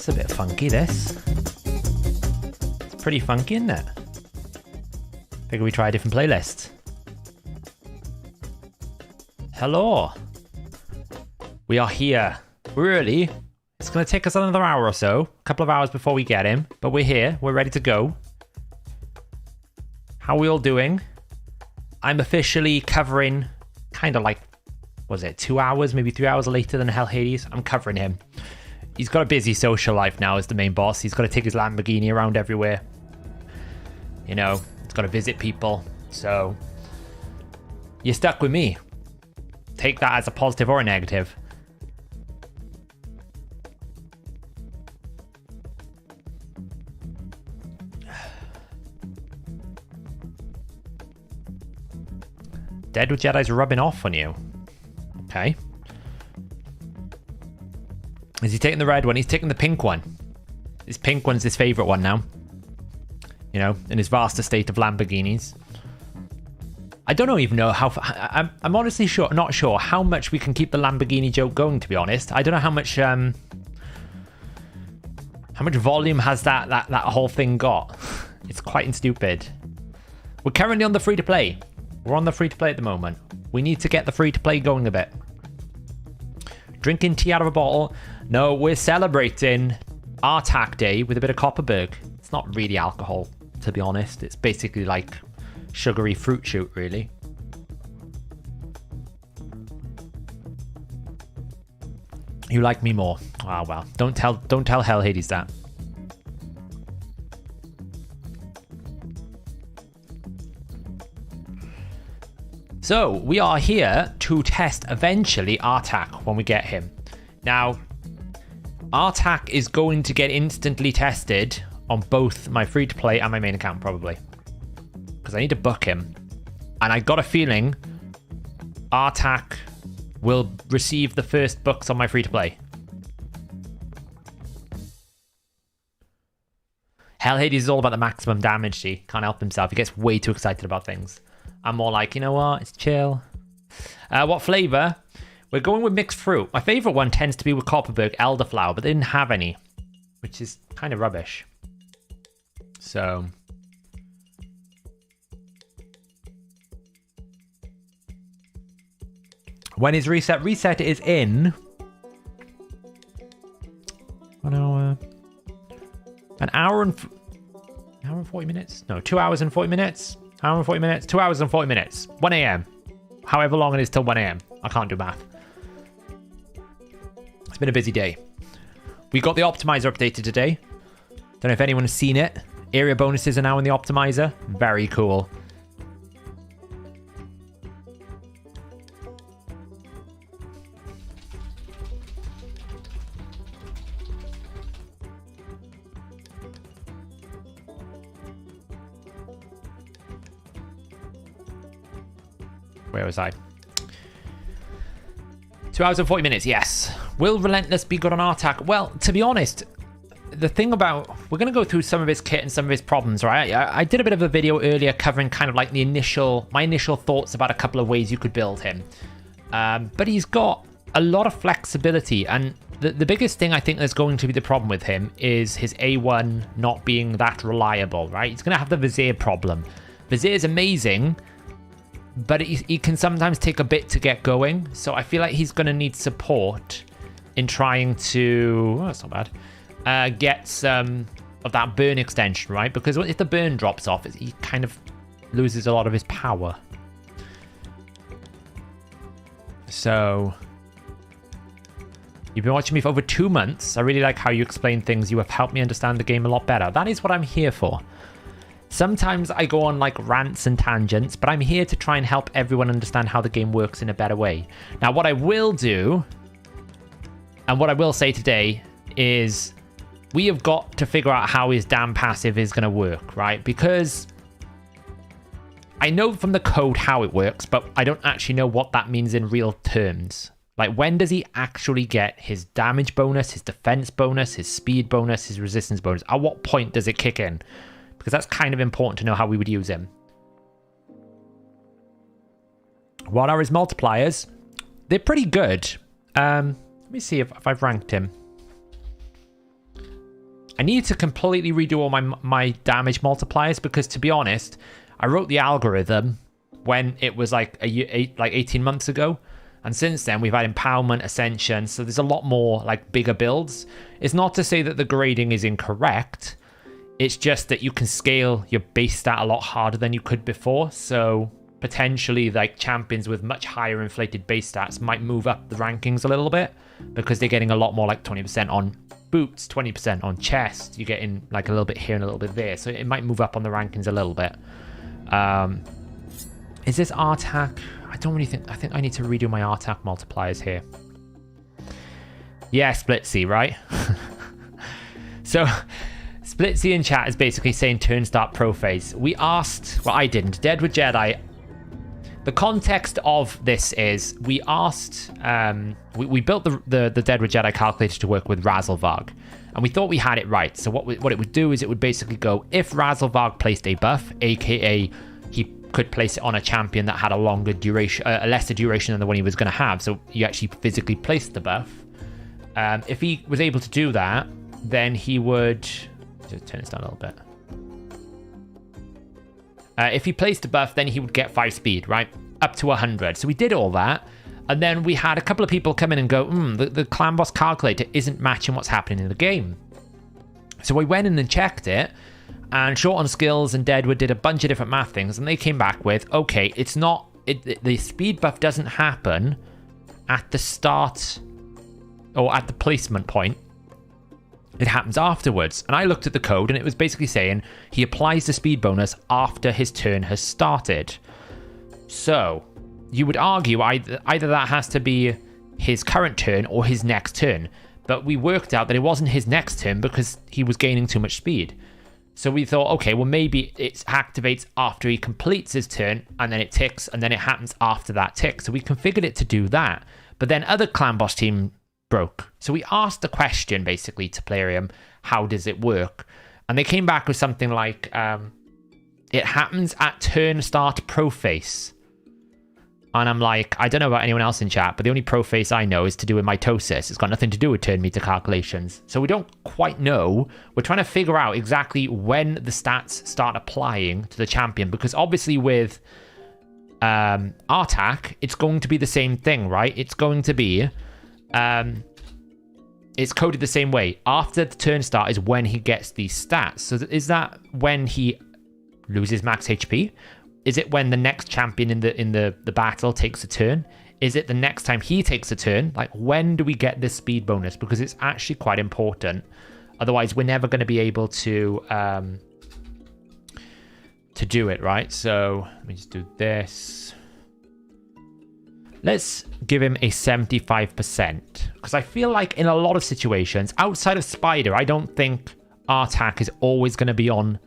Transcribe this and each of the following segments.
It's a bit funky, this. It's pretty funky, isn't it? Figure we try a different playlist. Hello. We are here. We're early. It's going to take us another hour or so. A couple of hours before we get him. But we're here. We're ready to go. How are we all doing? I'm officially covering kind of like, was it 2 hours, maybe 3 hours later than Hellhades? I'm covering him. He's got a busy social life now as the main boss. He's got to take his Lamborghini around everywhere. You know, he's got to visit people. So, you're stuck with me. Take that as a positive or a negative. Dead with Jedi's rubbing off on you. Okay. Is he taking the red one? He's taking the pink one. This pink one's his favorite one now. You know, in his vast estate of Lamborghinis. I don't even know how... I'm honestly not sure how much we can keep the Lamborghini joke going, to be honest. I don't know how much volume has that whole thing got. It's quite stupid. We're currently on the free-to-play. We're on the free-to-play at the moment. We need to get the free-to-play going a bit. Drinking tea out of a bottle. No, we're celebrating Artak Day with a bit of Copperberg. It's not really alcohol, to be honest. It's basically like sugary fruit shoot, really. You like me more. Ah, well. Don't tell Hellhades that. So, we are here to test, eventually, Artak when we get him. Now, Artak is going to get instantly tested on both my free-to-play and my main account, probably. Because I need to book him. And I got a feeling Artak will receive the first books on my free-to-play. Hellhades is all about the maximum damage, see? Can't help himself. He gets way too excited about things. I'm more like, you know what? It's chill. What flavor? We're going with mixed fruit. My favorite one tends to be with Copperberg elderflower, but they didn't have any, which is kind of rubbish. So, when is reset? Reset is in 1 hour, an hour and 40 minutes. No, 2 hours and 40 minutes. Hour and 40 minutes, 2 hours and 40 minutes, 1 a.m. However long it is till 1 a.m. I can't do math. It's been a busy day. We got the optimizer updated today. Don't know if anyone has seen it. Area bonuses are now in the optimizer. Very cool. Where was I? 2 hours and 40 minutes, yes. Will Relentless be good on Artak? Well, to be honest, the thing about... We're going to go through some of his kit and some of his problems, right? I did a bit of a video earlier covering kind of like my initial thoughts about a couple of ways you could build him. But he's got a lot of flexibility, and the biggest thing I think that's going to be the problem with him is his A1 not being that reliable, right? He's going to have the Vizier problem. Vizier is amazing, but he can sometimes take a bit to get going. So I feel like he's going to need support in trying to... Oh, that's not bad. Get some of that burn extension, right? Because if the burn drops off, he kind of loses a lot of his power. So... You've been watching me for over 2 months. I really like how you explain things. You have helped me understand the game a lot better. That is what I'm here for. Sometimes I go on like rants and tangents, but I'm here to try and help everyone understand how the game works in a better way. Now, what I will do, and what I will say today, is we have got to figure out how his damn passive is going to work, right? Because I know from the code how it works, but I don't actually know what that means in real terms. Like, when does he actually get his damage bonus, his defense bonus, his speed bonus, his resistance bonus? At what point does it kick in? Because that's kind of important to know how we would use him. What are his multipliers? They're pretty good. Let me see if I've ranked him. I need to completely redo all my damage multipliers because, to be honest, I wrote the algorithm when it was like 18 months ago. And since then, we've had Empowerment, Ascension, so there's a lot more like bigger builds. It's not to say that the grading is incorrect. It's just that you can scale your base stat a lot harder than you could before. So potentially like champions with much higher inflated base stats might move up the rankings a little bit because they're getting a lot more, like 20% on boots, 20% on chest. You're getting like a little bit here and a little bit there. So it might move up on the rankings a little bit. Is this Artak? I don't really think... I think I need to redo my Artak multipliers here. Yeah, Splitsy, right? So, Splitsy in chat is basically saying turn start pro phase. We asked... Well, I didn't. Deadwood Jedi... The context of this is we asked... we built the Deadwood Jedi calculator to work with Razzlevarg. And we thought we had it right. So what it would do is it would basically go, if Razzlevarg placed a buff, aka he could place it on a champion that had a longer duration, a lesser duration than the one he was going to have. So you actually physically placed the buff. If he was able to do that, then he would... Just turn this down a little bit. If he placed a buff, then he would get 5 speed, right? Up to 100. So we did all that. And then we had a couple of people come in and go, the clan boss calculator isn't matching what's happening in the game. So we went in and checked it. And Short on Skills and Deadwood did a bunch of different math things. And they came back with, okay, it's not... the speed buff doesn't happen at the start or at the placement point. It happens afterwards. And I looked at the code and it was basically saying he applies the speed bonus after his turn has started. So you would argue either that has to be his current turn or his next turn. But we worked out that it wasn't his next turn because he was gaining too much speed. So we thought, okay, well, maybe it activates after he completes his turn and then it ticks and then it happens after that tick. So we configured it to do that. But then other clan boss team broke. So we asked the question basically to Plarium, how does it work? And they came back with something like, it happens at turn start pro face. And I'm like, I don't know about anyone else in chat, but the only pro face I know is to do with mitosis. It's got nothing to do with turn meter calculations. So we don't quite know. We're trying to figure out exactly when the stats start applying to the champion. Because obviously with Artak, it's going to be the same thing, right? It's going to be... it's coded the same way. After the turn start is when he gets these stats. So is that when he loses max HP? Is it when the next champion in the battle takes a turn? Is it the next time he takes a turn? Like, when do we get this speed bonus? Because it's actually quite important. Otherwise, we're never going to be able to do it, right? So let me just do this. Let's give him a 75%. Because I feel like in a lot of situations, outside of Spider, I don't think Artak is always going to be on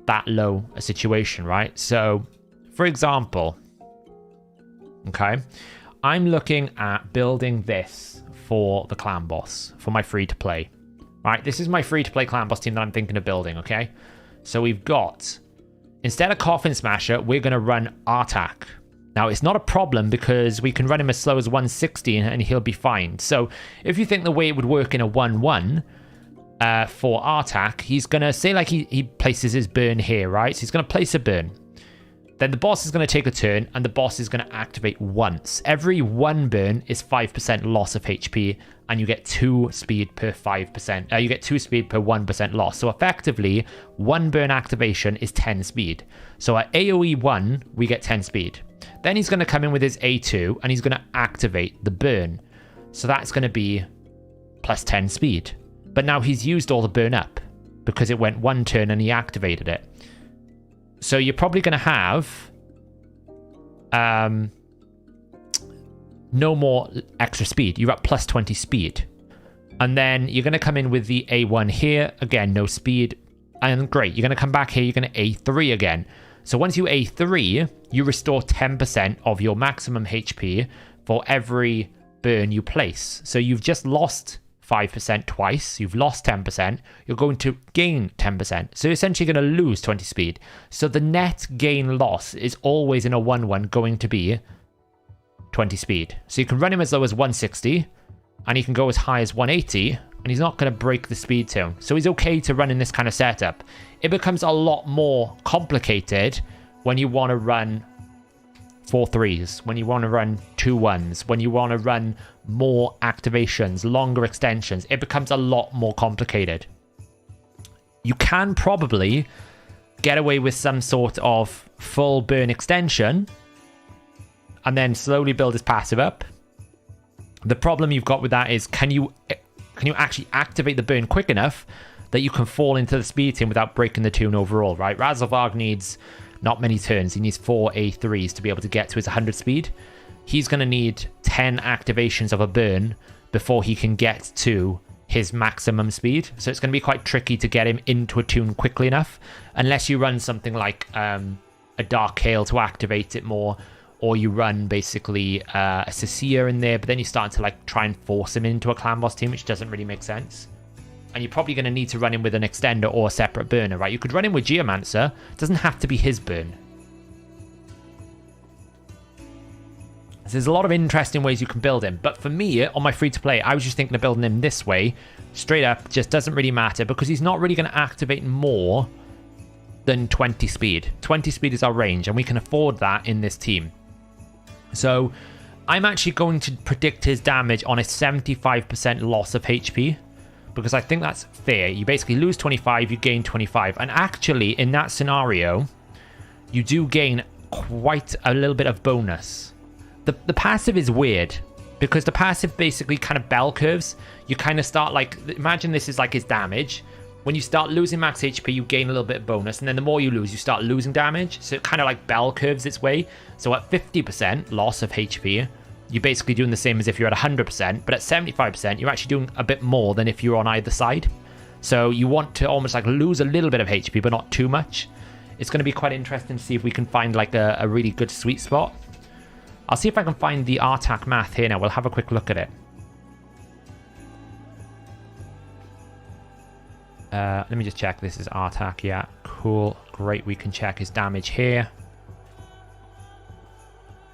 that low a situation, right? So, for example, okay, I'm looking at building this for the clan boss, for my free-to-play, right? This is my free-to-play clan boss team that I'm thinking of building, okay? So we've got, instead of Coffin Smasher, we're going to run Artak. Now, it's not a problem because we can run him as slow as 160 and he'll be fine. So, if you think the way it would work in a 1-1, for Artak, he's going to say like he places his burn here, right? So he's going to place a burn. Then the boss is going to take a turn and the boss is going to activate once. Every one burn is 5% loss of HP and you get 2 speed per 5%. You get 2 speed per 1% loss. So effectively, one burn activation is 10 speed. So at AoE 1, we get 10 speed. Then he's going to come in with his A2 and he's going to activate the burn. So that's going to be plus 10 speed. But now he's used all the burn up because it went one turn and he activated it. So you're probably going to have no more extra speed. You're at plus 20 speed. And then you're going to come in with the A1 here. Again, no speed. And great. You're going to come back here. You're going to A3 again. So once you A3, you restore 10% of your maximum HP for every burn you place. So you've just lost 5% twice, you've lost 10%, you're going to gain 10%. So you're essentially going to lose 20 speed. So the net gain loss is always in a 1-1 going to be 20 speed. So you can run him as low as 160, and you can go as high as 180, and and he's not going to break the speed tune. So he's okay to run in this kind of setup. It becomes a lot more complicated when you want to run 4 3s, when you want to run 2 1s, when you want to run more activations, longer extensions. It becomes a lot more complicated. You can probably get away with some sort of full burn extension and then slowly build his passive up. The problem you've got with that is, can you actually activate the burn quick enough that you can fall into the speed tune without breaking the tune overall, right? Razelvarg needs not many turns. He needs 4 A3s to be able to get to his 100 speed. He's going to need 10 activations of a burn before he can get to his maximum speed. So it's going to be quite tricky to get him into a tune quickly enough, unless you run something like a Dark Hail to activate it more, or you run basically a Cecilia in there, but then you start to like try and force him into a clan boss team, which doesn't really make sense. And you're probably going to need to run him with an extender or a separate burner, right? You could run him with Geomancer. It doesn't have to be his burn. So there's a lot of interesting ways you can build him. But for me, on my free-to-play, I was just thinking of building him this way. Straight up, just doesn't really matter because he's not really going to activate more than 20 speed. 20 speed is our range, and we can afford that in this team. So I'm actually going to predict his damage on a 75% loss of HP, because I think that's fair. You basically lose 25, you gain 25. And actually, in that scenario, you do gain quite a little bit of bonus. The passive is weird, because the passive basically kind of bell curves. You kind of start like, imagine this is like his damage. When you start losing max HP, you gain a little bit of bonus, and then the more you lose, you start losing damage. So it kind of like bell curves its way. So at 50% loss of HP, you're basically doing the same as if you're at 100%, but at 75%, you're actually doing a bit more than if you're on either side. So you want to almost like lose a little bit of HP, but not too much. It's going to be quite interesting to see if we can find like a really good sweet spot. I'll see if I can find the Artak math here now. We'll have a quick look at it. Let me just check. This is Artak. Yeah, cool. Great. We can check his damage here.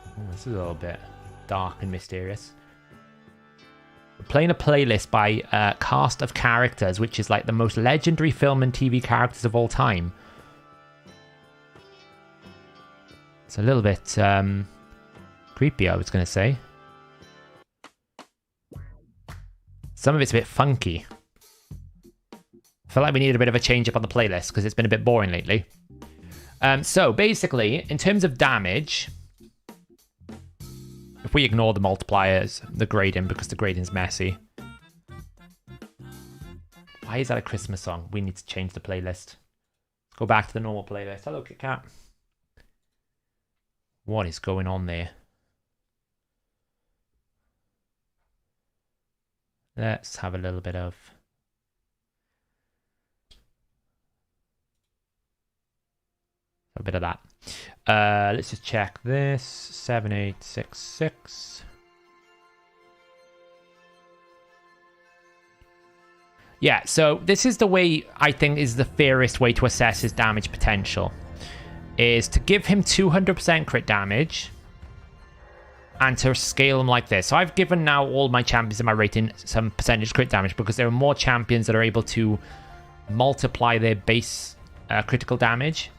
Ooh, this is a little bit dark and mysterious. We're playing a playlist by Cast of Characters, which is like the most legendary film and TV characters of all time. It's a little bit creepy, I was going to say. Some of it's a bit funky. I feel like we need a bit of a change up on the playlist because it's been a bit boring lately. So basically, in terms of damage, if we ignore the multipliers, the grading, because the grading's messy. Why is that a Christmas song? We need to change the playlist. Let's go back to the normal playlist. Hello, Kit Kat. What is going on there? Let's have a little bit of... a bit of that. Let's just check this. 7866. Yeah, so this is the way I think is the fairest way to assess his damage potential. Is to give him 200% crit damage and to scale him like this. So I've given now all my champions in my rating some percentage crit damage because there are more champions that are able to multiply their base critical damage.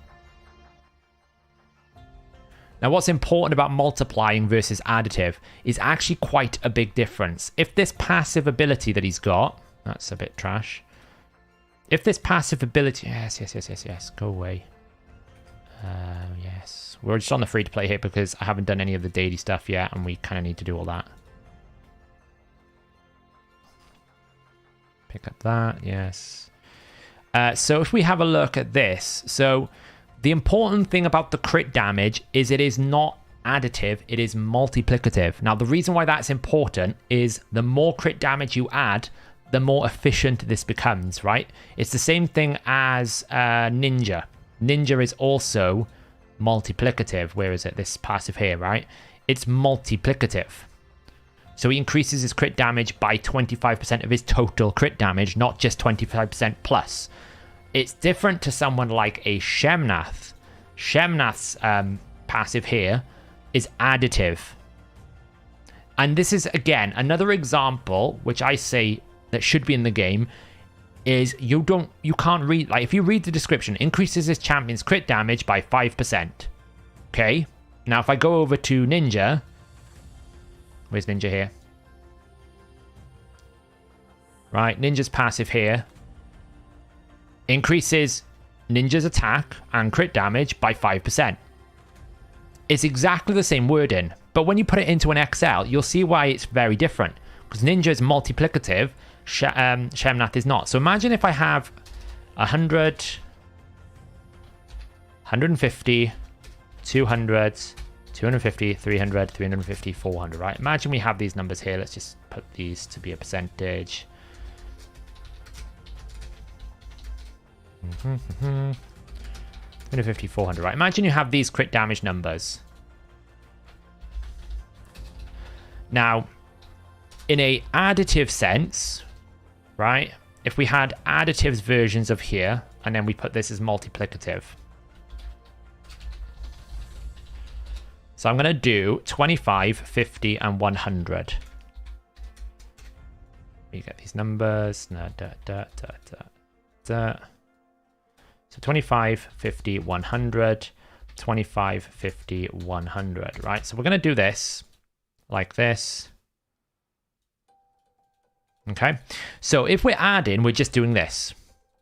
Now, what's important about multiplying versus additive is actually quite a big difference. If this passive ability that he's got, that's a bit trash. If this passive ability, yes, go away. Yes, we're just on the free to play here because I haven't done any of the daily stuff yet, and we kind of need to do all that. Pick up that, yes. So if we have a look at this, so the important thing about the crit damage is it is not additive, it is multiplicative. Now, the reason why that's important is the more crit damage you add, the more efficient this becomes, right? It's the same thing as Ninja. Ninja is also multiplicative. Where is it? This passive here, right? It's multiplicative. So he increases his crit damage by 25% of his total crit damage, not just 25% plus. It's different to someone like a Shemnath. Shemnath's passive here is additive. And this is, again, another example, which I say that should be in the game is you can't read, like if you read the description, increases his champion's crit damage by 5%. Okay, now if I go over to Ninja, where's Ninja here? Right, Ninja's passive here increases Ninja's attack and crit damage by 5%. It's exactly the same wording, but when you put it into an Excel, you'll see why it's very different. Because Ninja is multiplicative, Shemnath is not. So imagine if I have 100, 150, 200, 250, 300, 350, 400, right? Imagine we have these numbers here. Let's just put these to be a percentage. 350, 400, right? Imagine you have these crit damage numbers. Now, in a additive sense, right? If we had additives versions of here, and then we put this as multiplicative. So I'm going to do 25, 50, and 100. You get these numbers. So 25, 50, 100, 25, 50, 100, right? So we're going to do this like this. Okay, so if we're adding, we're just doing this.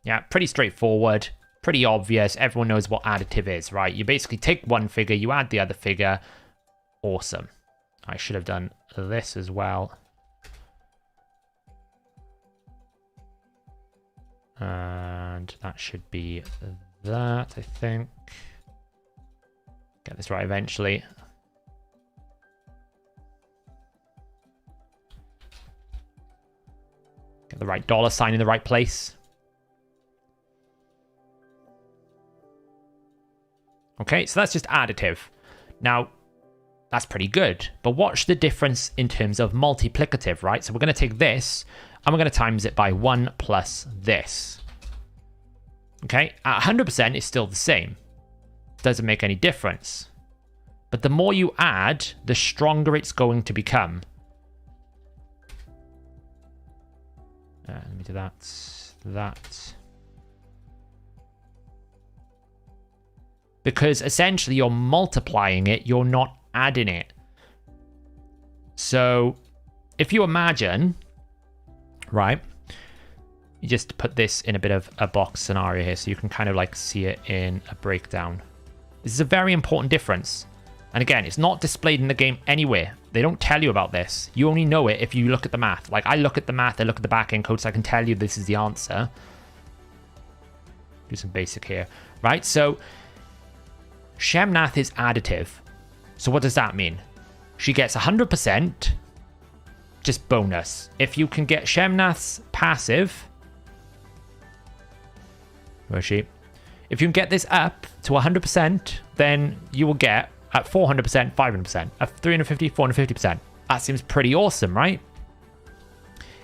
Yeah, pretty straightforward, pretty obvious. Everyone knows what additive is, right? You basically take one figure, you add the other figure. Awesome. I should have done this as well. And that should be that, I think. Get this right eventually. Get the right dollar sign in the right place. Okay, so that's just additive. Now, that's pretty good. But watch the difference in terms of multiplicative, right? So we're going to take this and we're going to times it by 1 plus this. Okay, at 100% it's still the same. Doesn't make any difference. But the more you add, the stronger it's going to become. Let me do that. Because essentially you're multiplying it, you're not adding it. So if you imagine, right, you just put this in a bit of a box scenario here so you can kind of like see it in a breakdown. This is a very important difference. And again, it's not displayed in the game anywhere. They don't tell you about this. You only know it if you look at the math. Like I look at the math, I look at the back-end code so I can tell you this is the answer. Do some basic here, right? So Shemnath is additive. So what does that mean? She gets 100%, just bonus. If you can get Shemnath's passive, where is she? If you can get this up to 100%, then you will get at 400%, 500%, at 350, 450%. That seems pretty awesome, right?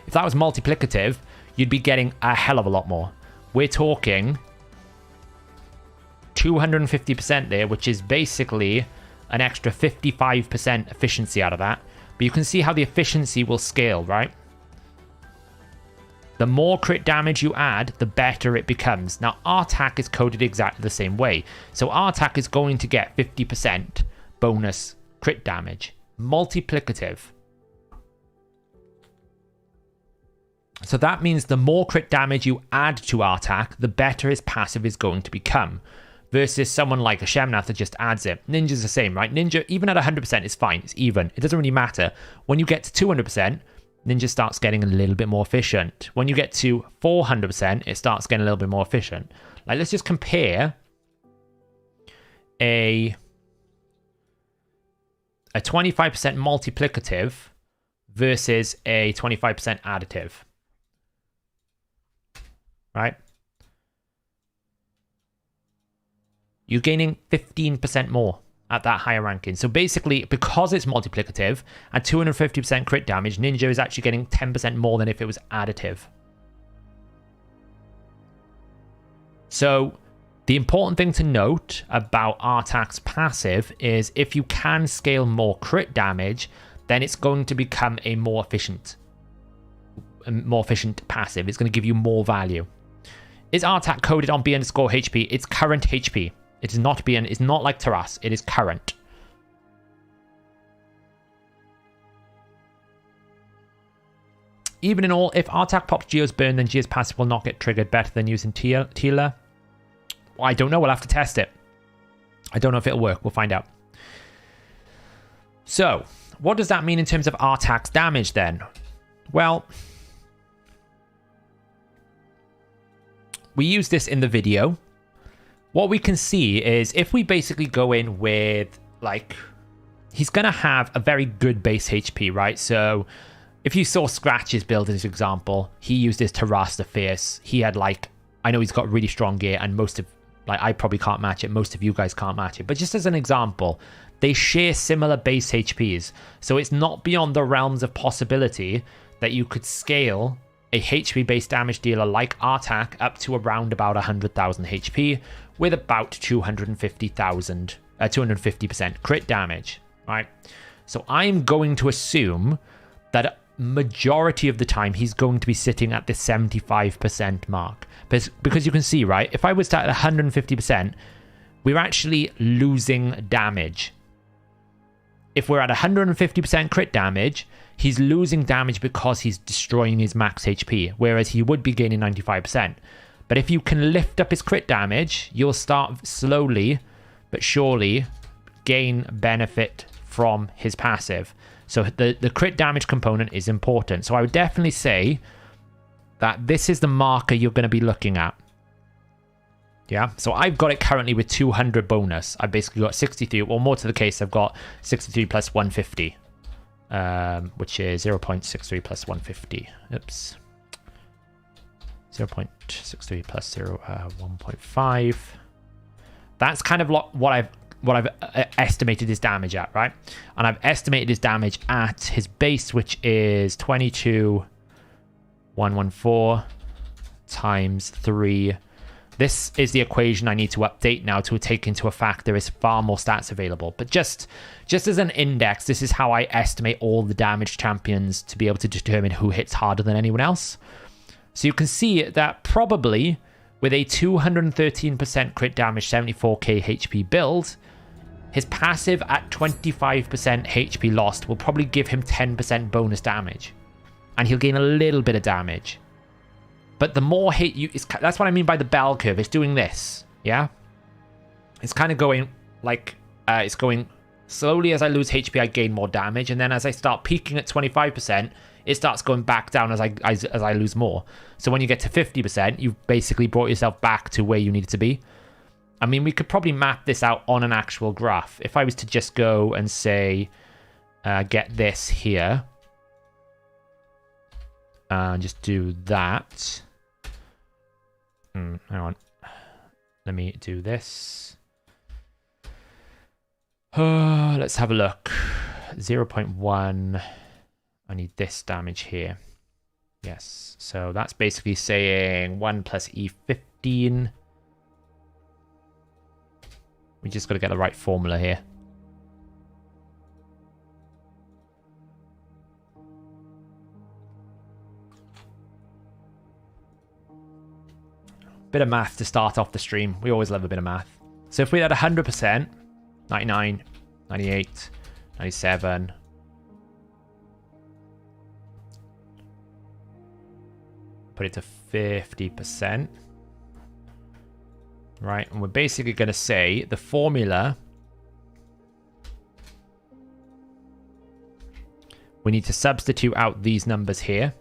If that was multiplicative, you'd be getting a hell of a lot more. We're talking 250% there, which is basically an extra 55% efficiency out of that. But you can see how the efficiency will scale, right? The more crit damage you add, the better it becomes. Now, Artak is coded exactly the same way. So Artak is going to get 50% bonus crit damage. Multiplicative. So that means the more crit damage you add to Artak, the better his passive is going to become. Versus someone like a Shemnath that just adds it. Ninja's the same, right? Ninja, even at 100%, is fine. It's even. It doesn't really matter. When you get to 200%, Ninja starts getting a little bit more efficient. When you get to 400%, it starts getting a little bit more efficient. Like, let's just compare a 25% multiplicative versus a 25% additive. Right? You're gaining 15% more at that higher ranking. So basically, because it's multiplicative and 250% crit damage, Ninja is actually getting 10% more than if it was additive. So the important thing to note about Artak's passive is if you can scale more crit damage, then it's going to become a more efficient more efficient passive. It's going to give you more value. Is Artak coded on B_HP? It's current HP. It is not BN. It's not like Taras. It is current. Even in all, if Artak pops Geo's burn, then Geo's passive will not get triggered better than using Tila. Well, I don't know. We'll have to test it. I don't know if it'll work. We'll find out. So, what does that mean in terms of Artak's damage then? Well, we use this in the video. What we can see is if we basically go in with, like, he's going to have a very good base HP, right? So, if you saw Scratch's build as an example, he used his Taras the Fierce. He had, like, I know he's got really strong gear, and most of, like, I probably can't match it. Most of you guys can't match it. But just as an example, they share similar base HPs. So it's not beyond the realms of possibility that you could scale a HP-based damage dealer like Artak up to around about 100,000 HP with about 250% crit damage, right? So I'm going to assume that majority of the time he's going to be sitting at the 75% mark. Because you can see, right, if I was to at 150%, we're actually losing damage. If we're at 150% crit damage, he's losing damage because he's destroying his max HP, whereas he would be gaining 95%. But if you can lift up his crit damage, you'll start slowly but surely gain benefit from his passive. So the crit damage component is important. So I would definitely say that this is the marker you're going to be looking at. Yeah, so I've got it currently with 200 bonus. I've basically got 63, or more to the case, I've got 63 plus 150, which is 0.63 plus 150. Oops. 0.63 plus 1.5. That's kind of what I've estimated his damage at, right? And I've estimated his damage at his base, which is 22,114 times 3. This is the equation I need to update now to take into effect there is far more stats available. But just as an index, this is how I estimate all the damage champions to be able to determine who hits harder than anyone else. So you can see that probably with a 213% crit damage, 74k HP build, his passive at 25% HP lost will probably give him 10% bonus damage. And he'll gain a little bit of damage. But the more hit you... that's what I mean by the bell curve. It's doing this, yeah? It's kind of going like... it's going slowly as I lose HP, I gain more damage. And then as I start peaking at 25%, it starts going back down as I lose more. So when you get to 50%, you've basically brought yourself back to where you needed to be. I mean, we could probably map this out on an actual graph. If I was to just go and say, get this here, and just do that. Hang on. Let me do this. Let's have a look. 0.1. I need this damage here. Yes. So that's basically saying 1 plus E15. We just got to get the right formula here. Bit of math to start off the stream. We always love a bit of math. So if we had 100%, 99, 98, 97. Put it to 50%. Right, and we're basically going to say the formula. We need to substitute out these numbers here.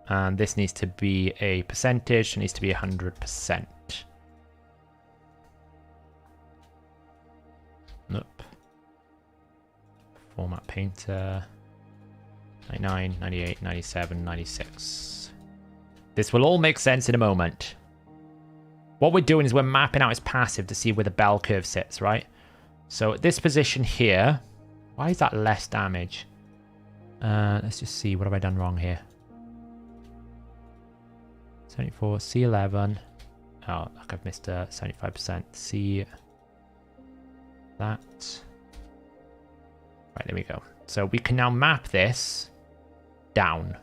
And this needs to be a percentage. It needs to be 100%. Nope. Format painter. 99, 98, 97, 96. This will all make sense in a moment. What we're doing is we're mapping out his passive to see where the bell curve sits, right? So at this position here, why is that less damage? Let's just see, what have I done wrong here? 74, C11. Oh, look, I've missed 75%. C that. Right, there we go. So we can now map this down.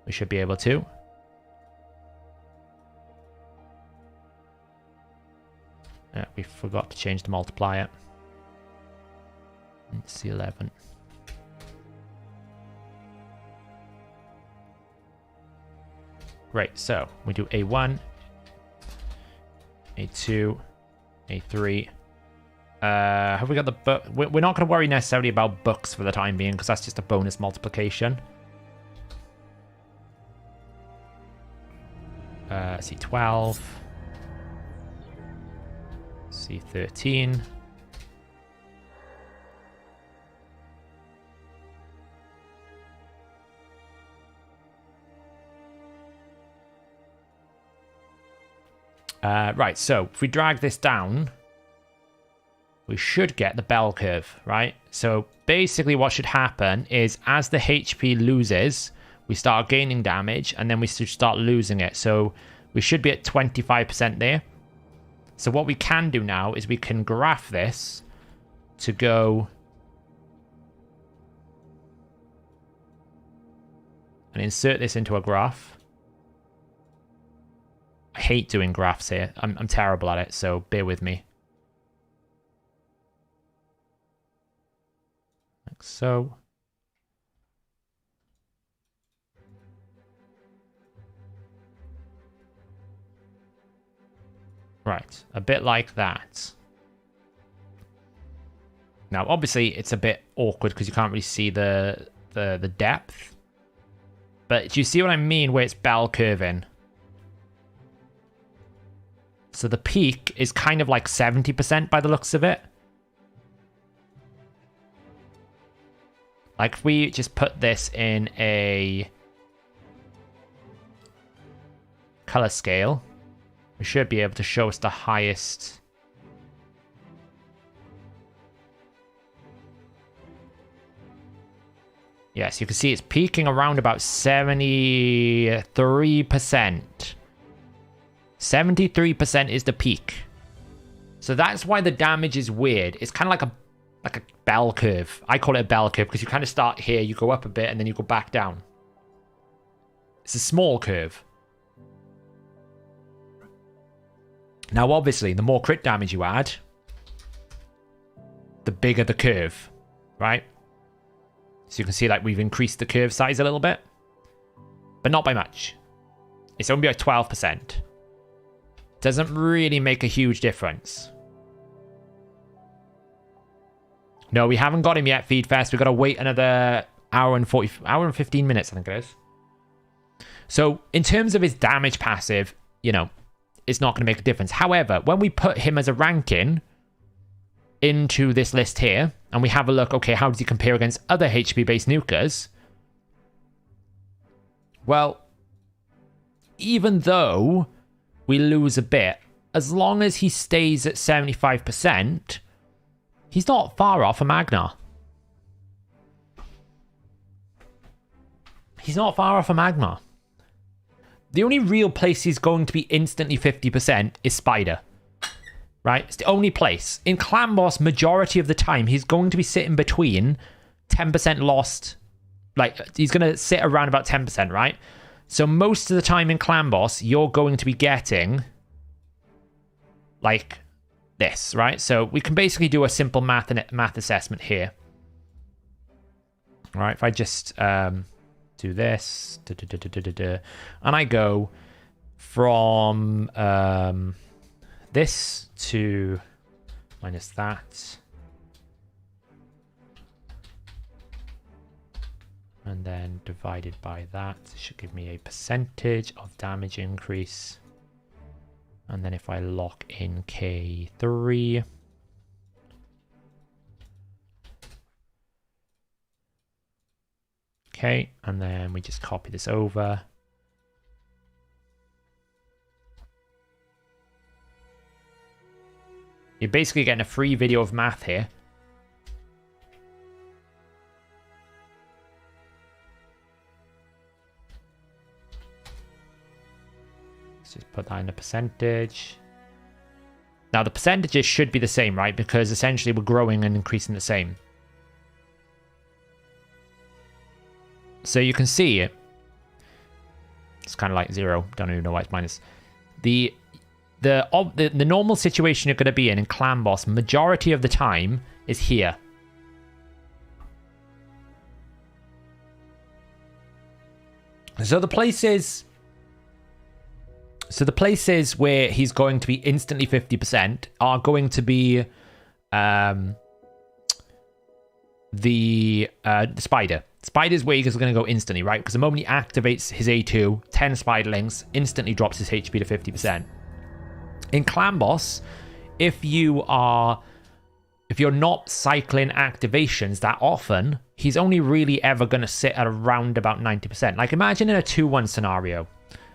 We should be able to. We forgot to change the multiplier. It's the 11. Great, so we do A1, A2, A3. Have we got the book? We're not going to worry necessarily about books for the time being, because that's just a bonus multiplication. C12. C13. Right, so if we drag this down, we should get the bell curve, right? So basically what should happen is as the HP loses, we start gaining damage, and then we should start losing it. So we should be at 25% there. So what we can do now is we can graph this to go and insert this into a graph. I hate doing graphs here. I'm terrible at it, so bear with me. Like so. Right, a bit like that. Now, obviously, it's a bit awkward because you can't really see the depth. But do you see what I mean where it's bell curving? So the peak is kind of like 70% by the looks of it. Like if we just put this in a color scale, we should be able to show us the highest. Yes, you can see it's peaking around about 73%. 73% is the peak. So that's why the damage is weird. It's kind of like a bell curve. I call it a bell curve because you kind of start here, you go up a bit, and then you go back down. It's a small curve. Now, obviously, the more crit damage you add, the bigger the curve, right? So you can see like we've increased the curve size a little bit, but not by much. It's only at 12%. Doesn't really make a huge difference. No, we haven't got him yet, Feedfest. We've got to wait another hour and 15 minutes, I think it is. So in terms of his damage passive, you know, it's not going to make a difference. However, when we put him as a ranking into this list here, and we have a look, okay, how does he compare against other HP-based nukers? Well, even though we lose a bit, as long as he stays at 75%, he's not far off a Magna. He's not far off a Magna. The only real place he's going to be instantly 50% is Spider. Right? It's the only place. In Clan Boss, majority of the time, he's going to be sitting between 10% lost. Like, he's going to sit around about 10%, right? So most of the time in Clan Boss, you're going to be getting like this, right? So we can basically do a simple math assessment here. All right, if I just do this, and I go from this to minus that, and then divided by that, should give me a percentage of damage increase. And then if I lock in K3, okay, and then we just copy this over. You're basically getting a free video of math here. Let's just put that in a percentage. Now the percentages should be the same, right? Because essentially we're growing and increasing the same. So you can see it. It's kind of like 0. Don't even know why it's minus. The normal situation you're going to be in Clan Boss majority of the time is here. So the places where he's going to be instantly 50% are going to be the spider. Spider's wig is going to go instantly, right? Because the moment he activates his A2, 10 spiderlings, instantly drops his HP to 50%. In Clan Boss, if you're not cycling activations that often, he's only really ever going to sit at around about 90%. Like imagine in a 2-1 scenario.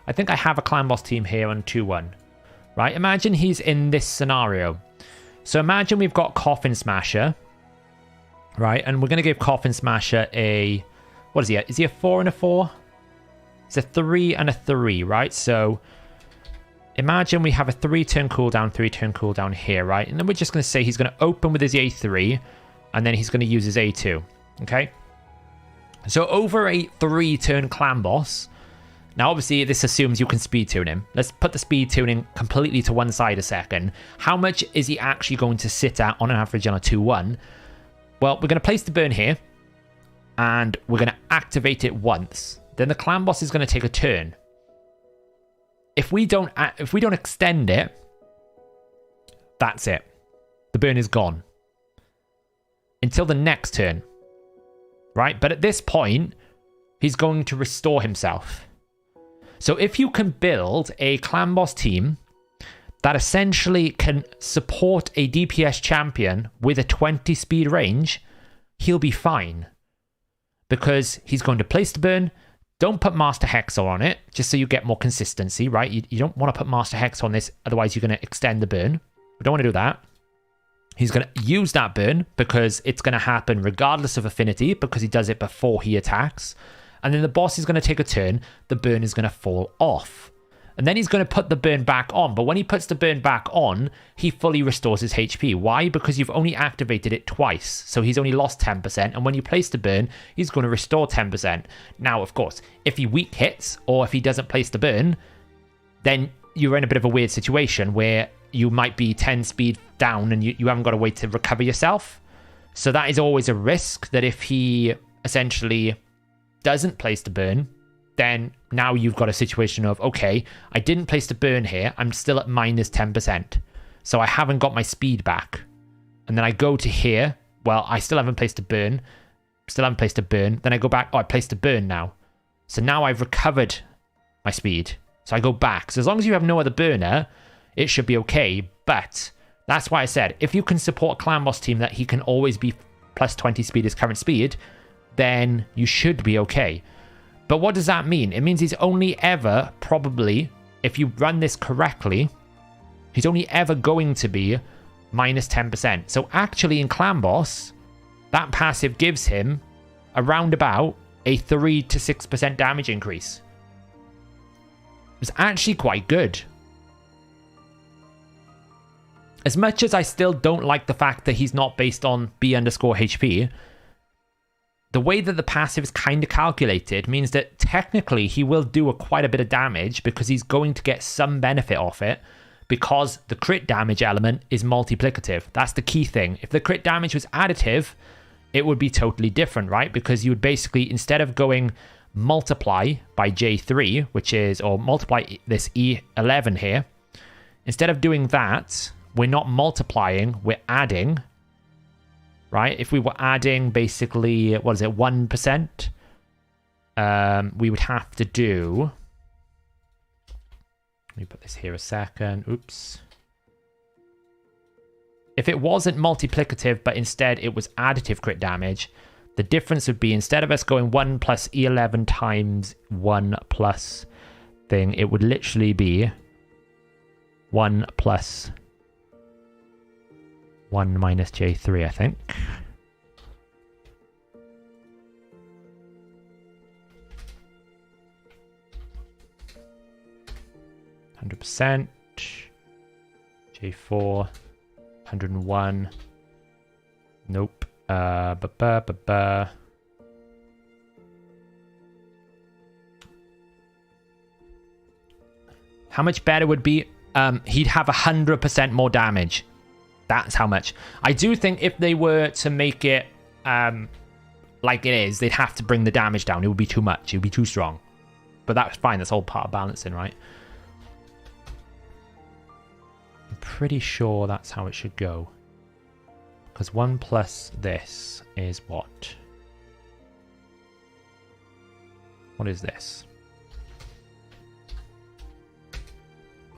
I think I have a Clan Boss team here on 2-1. Right? Imagine he's in this scenario. So imagine we've got Coffin Smasher. Right? And we're going to give Coffin Smasher a... What is he at? Is he a 4 and a 4? It's a 3 and a 3, right? So... Imagine we have a 3-turn cooldown, 3-turn cooldown here, right? And then we're just going to say he's going to open with his A3, and then he's going to use his A2, okay? So over a 3-turn Clan Boss, now obviously this assumes you can speed tune him. Let's put the speed tuning completely to one side a second. How much is he actually going to sit at on an average on a 2-1? Well, we're going to place the burn here, and we're going to activate it once. Then the Clan Boss is going to take a turn. If we don't extend it, that's it. The burn is gone. Until the next turn. Right? But at this point, he's going to restore himself. So if you can build a Clan Boss team that essentially can support a DPS champion with a 20 speed range, he'll be fine. Because he's going to place the burn. Don't put Master Hexor on it, just so you get more consistency, right? You don't want to put Master Hex on this, otherwise you're going to extend the burn. We don't want to do that. He's going to use that burn, because it's going to happen regardless of affinity, because he does it before he attacks. And then the boss is going to take a turn, the burn is going to fall off. And then he's going to put the burn back on, but when he puts the burn back on, he fully restores his HP. Why? Because you've only activated it twice, so he's only lost 10%, and when you place the burn, he's going to restore 10%. Now, of course, if he weak hits, or if he doesn't place the burn, then you're in a bit of a weird situation where you might be 10 speed down, and you haven't got a way to recover yourself. So that is always a risk, that if he essentially doesn't place the burn, then now you've got a situation of, okay, I didn't place the burn here. I'm still at minus 10%. So I haven't got my speed back. And then I go to here. Well, I still haven't placed a burn. Then I go back. Oh, I placed a burn now. So now I've recovered my speed. So I go back. So as long as you have no other burner, it should be okay. But that's why I said, if you can support a Clan Boss team that he can always be plus 20 speed his current speed, then you should be okay. But what does that mean? It means he's only ever, probably, if you run this correctly, he's only ever going to be minus 10%. So actually in Clan Boss, that passive gives him around about a 3 to 6% damage increase. It's actually quite good. As much as I still don't like the fact that he's not based on B_HP, the way that the passive is kind of calculated means that technically he will do quite a bit of damage, because he's going to get some benefit off it, because the crit damage element is multiplicative. That's the key thing. If the crit damage was additive, it would be totally different, right? Because you would basically, instead of going multiply by J3, which is, or multiply this E11 here, instead of doing that, we're not multiplying, we're adding. Right? If we were adding basically, what is it, 1%? We would have to do... Let me put this here a second. Oops. If it wasn't multiplicative, but instead it was additive crit damage, the difference would be, instead of us going 1 plus E11 times 1 plus thing, it would literally be 1 plus 1 minus J3, I think. %, J4, 101. Nope. How much better would be? He'd have 100% more damage. That's how much. I do think if they were to make it like it is, they'd have to bring the damage down. It would be too much. It would be too strong. But that's fine. That's all part of balancing, right? I'm pretty sure that's how it should go. Because 1 plus this is what? What is this?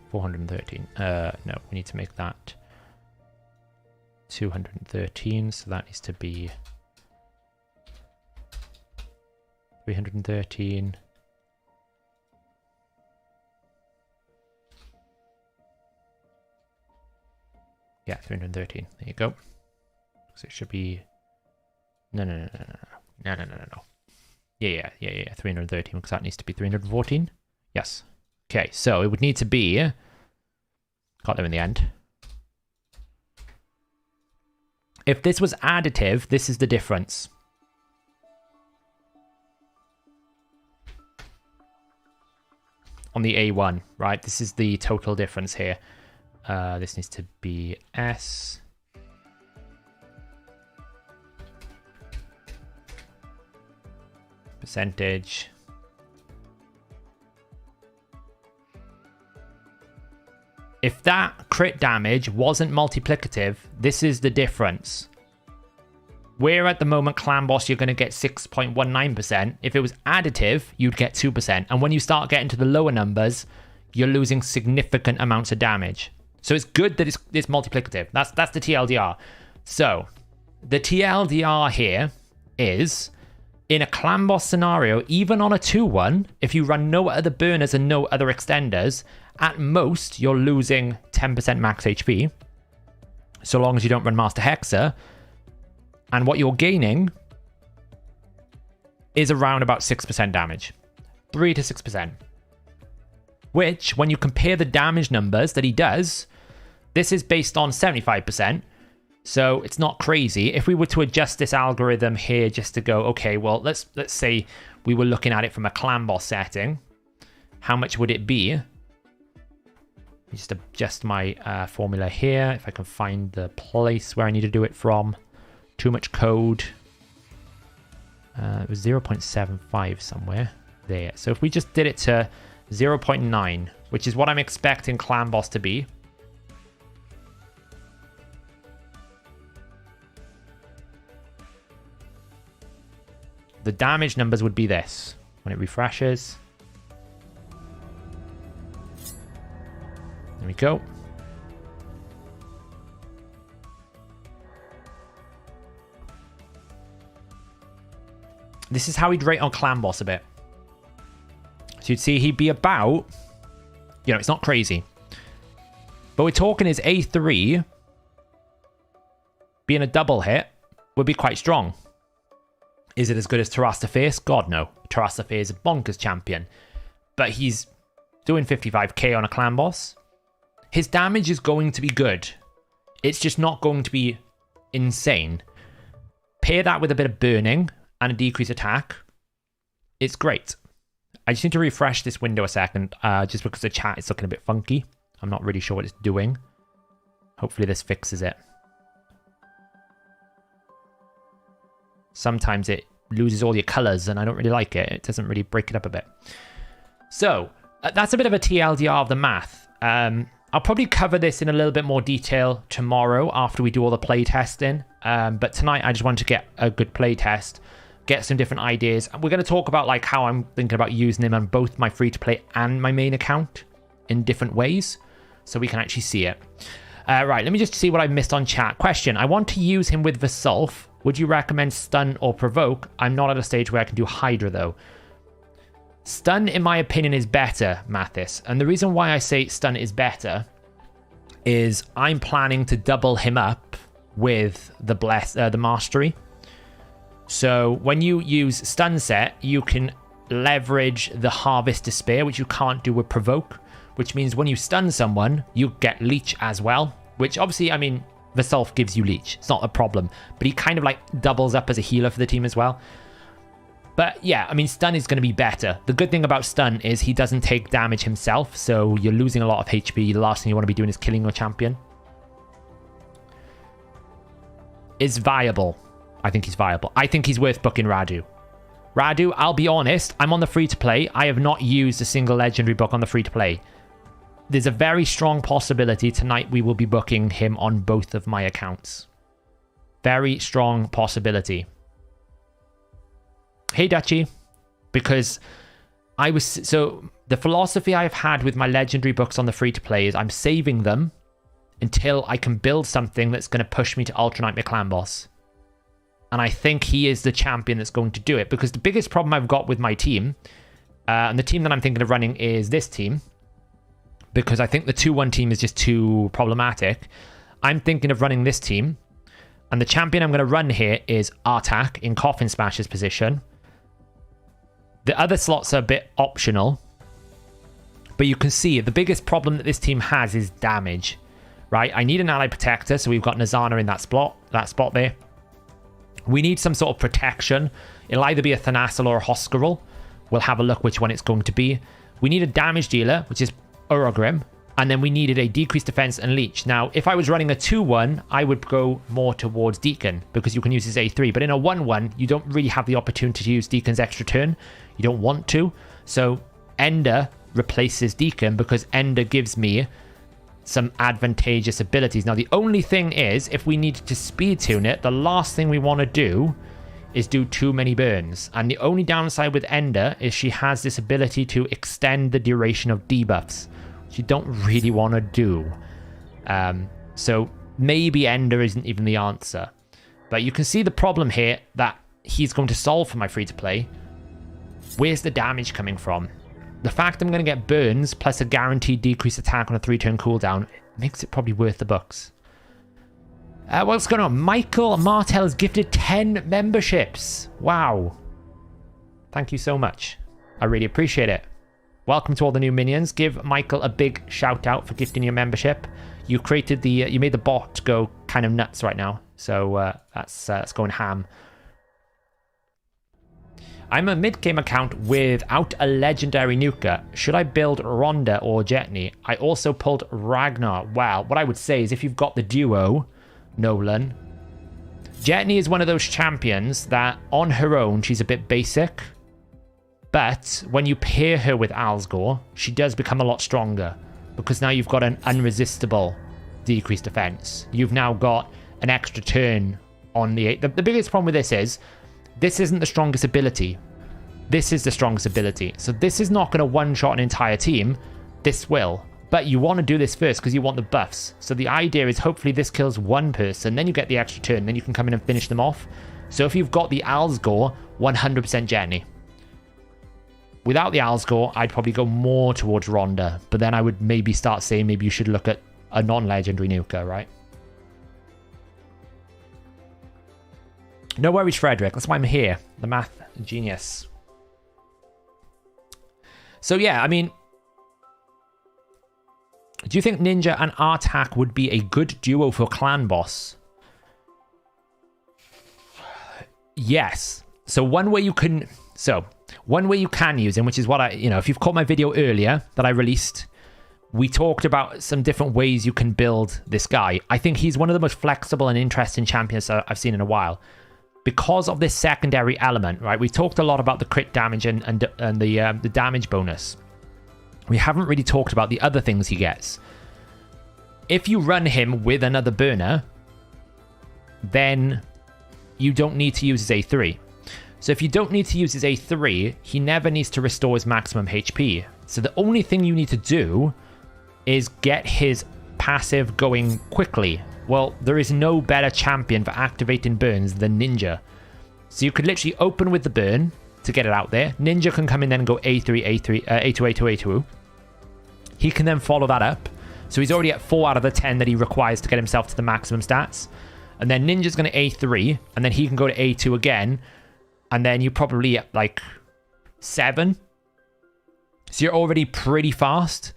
413. No, we need to make that 213. So that needs to be 313. Yeah, 313. There you go. So it should be... No. Yeah. 313, because that needs to be 314. Yes. Okay, so it would need to be... Got there in the end. If this was additive, this is the difference. On the A1, right? This is the total difference here. This needs to be S. Percentage. If that crit damage wasn't multiplicative, this is the difference. Where at the moment Clan Boss you're going to get 6.19%. If it was additive, you'd get 2%. And when you start getting to the lower numbers, you're losing significant amounts of damage. So it's good that it's multiplicative. That's the TLDR. So the TLDR here is, in a Clan Boss scenario, even on a 2-1, if you run no other burners and no other extenders, at most you're losing 10% max HP, so long as you don't run Master Hexer. And what you're gaining is around about 6% damage. 3 to 6%. Which, when you compare the damage numbers that he does, this is based on 75%. So it's not crazy. If we were to adjust this algorithm here just to go, okay, well, let's say we were looking at it from a Clan Boss setting. How much would it be? Just adjust my formula here. If I can find the place where I need to do it from. Too much code. It was 0.75 somewhere. There. So if we just did it to 0.9, which is what I'm expecting Clan Boss to be. The damage numbers would be this when it refreshes. There we go. This is how he'd rate on Clan Boss a bit. So you'd see he'd be about, it's not crazy. But we're talking his A3 being a double hit would be quite strong. Is it as good as Terrastaface? God, no. Terrastaface is a bonkers champion. But he's doing 55k on a Clan Boss. His damage is going to be good. It's just not going to be insane. Pair that with a bit of burning and a decreased attack. It's great. I just need to refresh this window a second, just because the chat is looking a bit funky. I'm not really sure what it's doing. Hopefully this fixes it. Sometimes it loses all your colors and I don't really like it. It doesn't really break it up a bit. So that's a bit of a TLDR of the math. I'll probably cover this in a little bit more detail tomorrow after we do all the play testing. But tonight I just wanted to get a good play test, get some different ideas. We're going to talk about like how I'm thinking about using him on both my free to play and my main account in different ways, so we can actually see it. Right, let me just see what I missed on chat. Question: I want to use him with Vasulf. Would you recommend stun or provoke? I'm not at a stage where I can do Hydra though. Stun, in my opinion, is better, Mathis. And the reason why I say stun is better is I'm planning to double him up with the mastery. So when you use stun set, you can leverage the Harvest Despair, which you can't do with provoke, which means when you stun someone, you get leech as well, which obviously, I mean, Vasulf gives you leech. It's not a problem, but he kind of like doubles up as a healer for the team as well. But yeah, I mean, stun is going to be better. The good thing about stun is he doesn't take damage himself, so you're losing a lot of HP. The last thing you want to be doing is killing your champion. Is viable. I think he's viable. I think he's worth booking Radu. Radu, I'll be honest, I'm on the free-to-play. I have not used a single legendary book on the free-to-play. There's a very strong possibility tonight we will be booking him on both of my accounts. Very strong possibility. Hey, Dutchy. Because so the philosophy I've had with my legendary books on the free-to-play is I'm saving them until I can build something that's going to push me to Ultra Nightmare Clan Boss. And I think he is the champion that's going to do it. Because the biggest problem I've got with my team, and the team that I'm thinking of running is this team, because I think the 2-1 team is just too problematic. I'm thinking of running this team, and the champion I'm going to run here is Artak in Coffin Smasher's position. The other slots are a bit optional, but you can see the biggest problem that this team has is damage, right? I need an ally protector, so we've got Nazana in that spot there. We need some sort of protection. It'll either be a Thanasil or a Hoscarl. We'll have a look which one it's going to be. We need a damage dealer, which is Urogrim, and then we needed a decreased defense and leech. Now, if I was running a 2-1, I would go more towards Deacon because you can use his A3, but in a 1-1, you don't really have the opportunity to use Deacon's extra turn. You don't want to. So Ender replaces Deacon because Ender gives me some advantageous abilities. Now, the only thing is, if we needed to speed tune it, the last thing we want to do is do too many burns. And the only downside with Ender is she has this ability to extend the duration of debuffs, which you don't really want to do. So maybe Ender isn't even the answer. But you can see the problem here that he's going to solve for my free-to-play. Where's the damage coming from? The fact I'm going to get burns plus a guaranteed decreased attack on a 3-turn cooldown makes it probably worth the bucks. What's going on? Michael Martel has gifted 10 memberships. Wow. Thank you so much. I really appreciate it. Welcome to all the new minions. Give Michael a big shout out for gifting your membership. You created you made the bot go kind of nuts right now. So that's going ham. I'm a mid-game account without a legendary nuker. Should I build Rhonda or Jetney? I also pulled Ragnar. Well, what I would say is if you've got the duo, Nolan, Jetney is one of those champions that on her own, she's a bit basic. But when you pair her with Alsgore, she does become a lot stronger. Because now you've got an unresistible decreased defense. You've now got an extra turn on the 8. The biggest problem with this isn't the strongest ability. This is the strongest ability. So this is not going to one-shot an entire team. This will. But you want to do this first because you want the buffs. So the idea is hopefully this kills one person, then you get the extra turn, then you can come in and finish them off. So if you've got the Alsgore, 100% Jenny. Without the Alsgore, I'd probably go more towards Rhonda. But then I would maybe start saying maybe you should look at a non-legendary nuker, right? No worries, Frederick. That's why I'm here. The math genius. So yeah, I mean, do you think Ninja and Artak would be a good duo for Clan Boss? Yes. So one way you can use him, which is what if you've caught my video earlier that I released, we talked about some different ways you can build this guy. I think he's one of the most flexible and interesting champions I've seen in a while. Because of this secondary element, right? We talked a lot about the crit damage and the damage bonus. We haven't really talked about the other things he gets. If you run him with another burner, then you don't need to use his A3. So if you don't need to use his A3, he never needs to restore his maximum HP. So the only thing you need to do is get his passive going quickly. Well, there is no better champion for activating burns than Ninja. So you could literally open with the burn to get it out there. Ninja can come in then and go A3, A3, A2, A2, A2. He can then follow that up. So he's already at 4 out of the 10 that he requires to get himself to the maximum stats. And then Ninja's going to A3, and then he can go to A2 again. And then you're probably at like 7. So you're already pretty fast.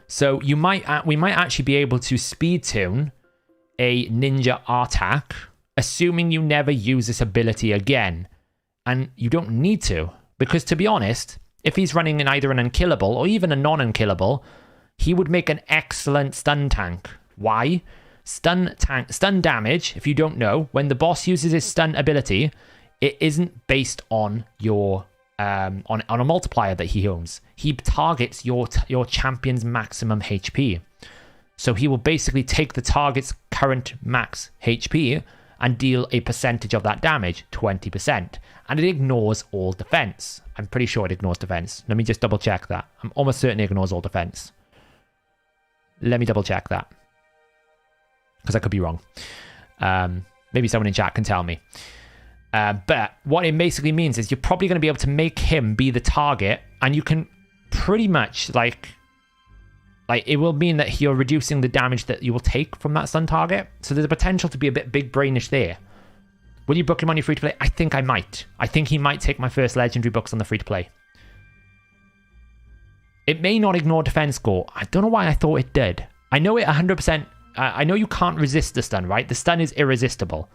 So we might actually be able to speed tune a Ninja Artak, assuming you never use this ability again. And you don't need to. Because to be honest, if he's running in either an unkillable or even a non-unkillable, he would make an excellent stun tank. Why? Stun damage, if you don't know, when the boss uses his stun ability, it isn't based on your on a multiplier that he owns. He targets your champion's maximum HP. So he will basically take the target's current max HP and deal a percentage of that damage, 20%. And it ignores all defense. I'm pretty sure it ignores defense. Let me just double check that. I'm almost certain it ignores all defense. Let me double check that, because I could be wrong. Maybe someone in chat can tell me. But what it basically means is you're probably going to be able to make him be the target, and you can pretty much like it will mean that you're reducing the damage that you will take from that stun target. So there's a potential to be a bit big brainish there. Will you book him on your free to play? I think I might. I think he might take my first legendary books on the free to play. It may not ignore defense score. I don't know why I thought it did. I know it 100%. I know you can't resist the stun, right? The stun is irresistible.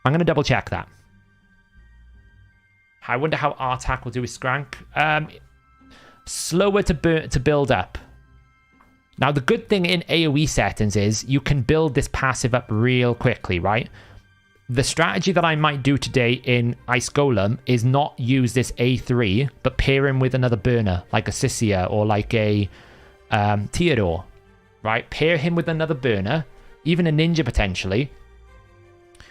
I'm going to double check that. I wonder how Artak will do with Skrank. Slower to build up. Now, the good thing in AoE settings is you can build this passive up real quickly, right? The strategy that I might do today in Ice Golem is not use this A3, but pair him with another burner, like a Sisia or like a Theodore, right? Pair him with another burner, even a ninja potentially,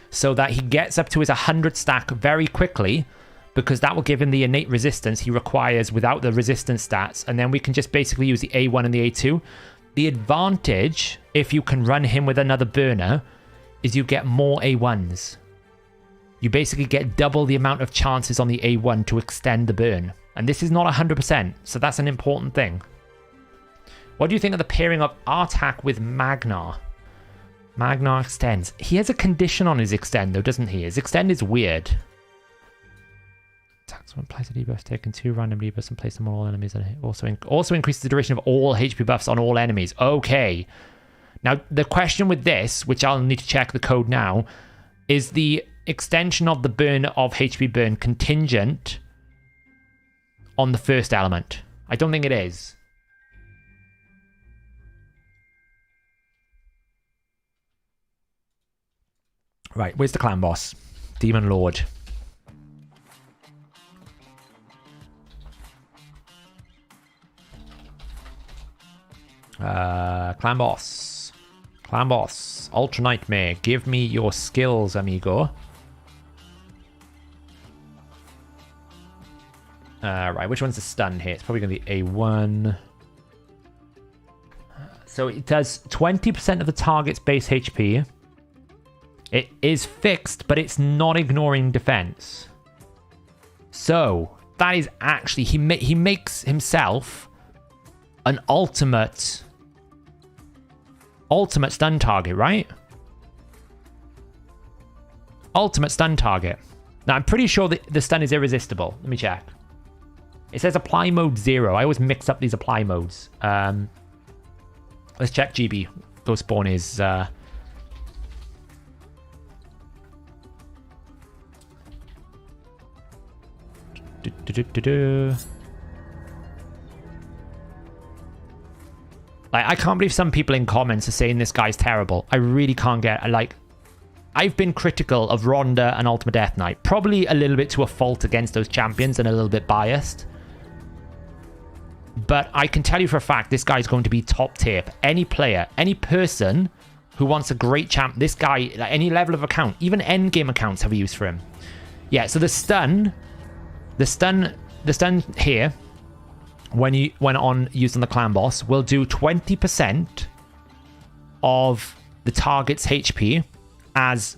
so that he gets up to his 100 stack very quickly, because that will give him the innate resistance he requires without the resistance stats, and then we can just basically use the A1 and the A2. The advantage, if you can run him with another burner, is you get more A1s. You basically get double the amount of chances on the A1 to extend the burn. And this is not 100%, so that's an important thing. What do you think of the pairing of Artak with Magnar? Magnar extends. He has a condition on his extend though, doesn't he? His extend is weird. Attacks when applies a debuff, taking 2 random debuffs and place them on all enemies. And also increases the duration of all HP buffs on all enemies. Okay. Now, the question with this, which I'll need to check the code now, is the extension of the burn of HP burn contingent on the first element? I don't think it is. Right, where's the clan boss? Demon Lord. Clan boss. Clan boss. Ultra Nightmare. Give me your skills, amigo. Right, which one's the stun here? It's probably going to be A1. So it does 20% of the target's base HP. It is fixed, but it's not ignoring defense. So that is actually... He makes himself an ultimate stun target, right? Ultimate stun target. Now, I'm pretty sure that the stun is irresistible. Let me check. It says apply mode 0. I always mix up these apply modes. Let's check GB. Go spawn his... Like, I can't believe some people in comments are saying this guy's terrible. I really can't get... I've been critical of Ronda and Ultimate Death Knight. Probably a little bit to a fault against those champions and a little bit biased. But I can tell you for a fact, this guy's going to be top tier. Any player, any person who wants a great champ, this guy, like any level of account, even endgame accounts have a use for him. Yeah, so the stun here, when used on the clan boss, will do 20% of the target's HP as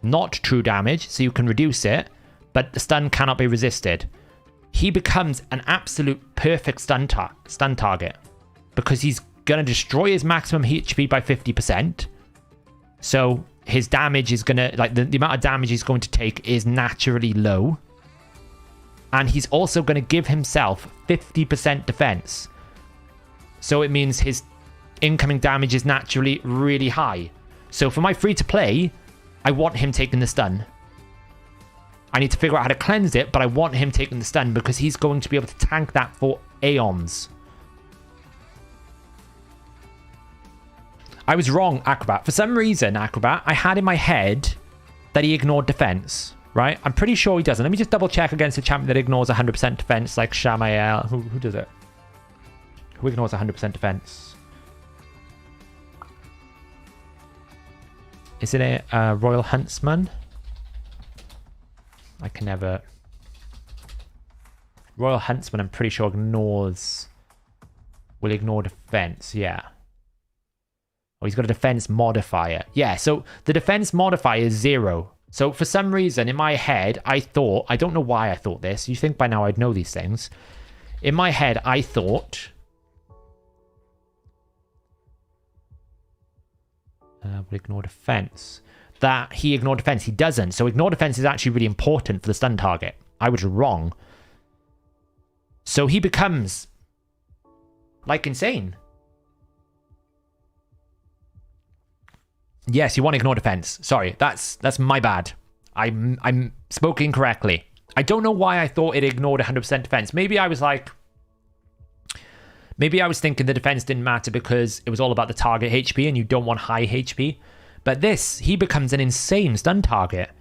not true damage, so you can reduce it, but the stun cannot be resisted. He becomes an absolute perfect stun target because he's going to destroy his maximum HP by 50%. So his damage is going to, like, the amount of damage he's going to take is naturally low. And he's also going to give himself 50% defense. So it means his incoming damage is naturally really high. So for my free to play, I want him taking the stun. I need to figure out how to cleanse it, but I want him taking the stun because he's going to be able to tank that for aeons. I was wrong, Acrobat. For some reason, Acrobat, I had in my head that he ignored defense, right? I'm pretty sure he doesn't. Let me just double check against a champion that ignores 100% defense like Shamael. Who does it? Who ignores 100% defense? Is it a Royal Huntsman? I can never... Royal Huntsman, I'm pretty sure ignores... Will ignore defense, yeah. Oh, he's got a defense modifier. Yeah, so the defense modifier is 0. So for some reason, in my head, I thought... I don't know why I thought this. You think by now I'd know these things. In my head, I thought... will ignore defense. That he ignored defense. He doesn't. So ignore defense is actually really important for the stun target. I was wrong. So he becomes... like insane. Yes, you want to ignore defense. Sorry, that's my bad. I'm spoke incorrectly. I don't know why I thought it ignored 100% defense. Maybe I was like... Maybe I was thinking the defense didn't matter because it was all about the target HP and you don't want high HP. But this, he becomes an insane stun target.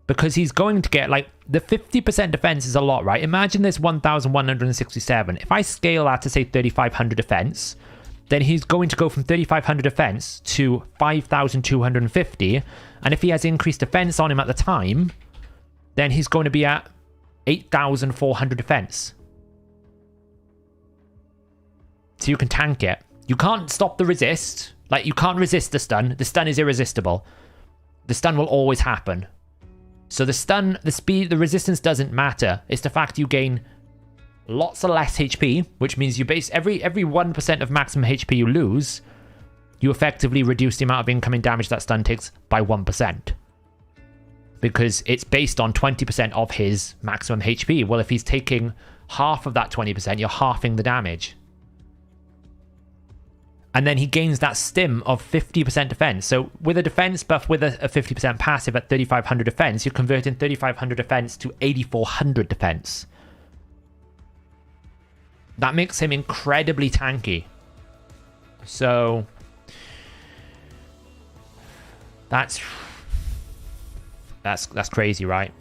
Because he's going to get, like, the 50% defense is a lot, right? Imagine this 1,167. If I scale that to, say, 3,500 defense, then he's going to go from 3,500 defense to 5,250. And if he has increased defense on him at the time, then he's going to be at 8,400 defense. So you can tank it. You can't stop the resist. Like, you can't resist the stun. The stun is irresistible. The stun will always happen. So the stun, the speed, the resistance doesn't matter. It's the fact you gain lots of less HP, which means you base every 1% of maximum HP you lose, you effectively reduce the amount of incoming damage that stun takes by 1%. Because it's based on 20% of his maximum HP. Well, if he's taking half of that 20%, you're halving the damage. And then he gains that stim of 50% defense. So with a defense buff with a 50% passive at 3,500 defense, you're converting 3,500 defense to 8,400 defense. That makes him incredibly tanky. So that's crazy, right?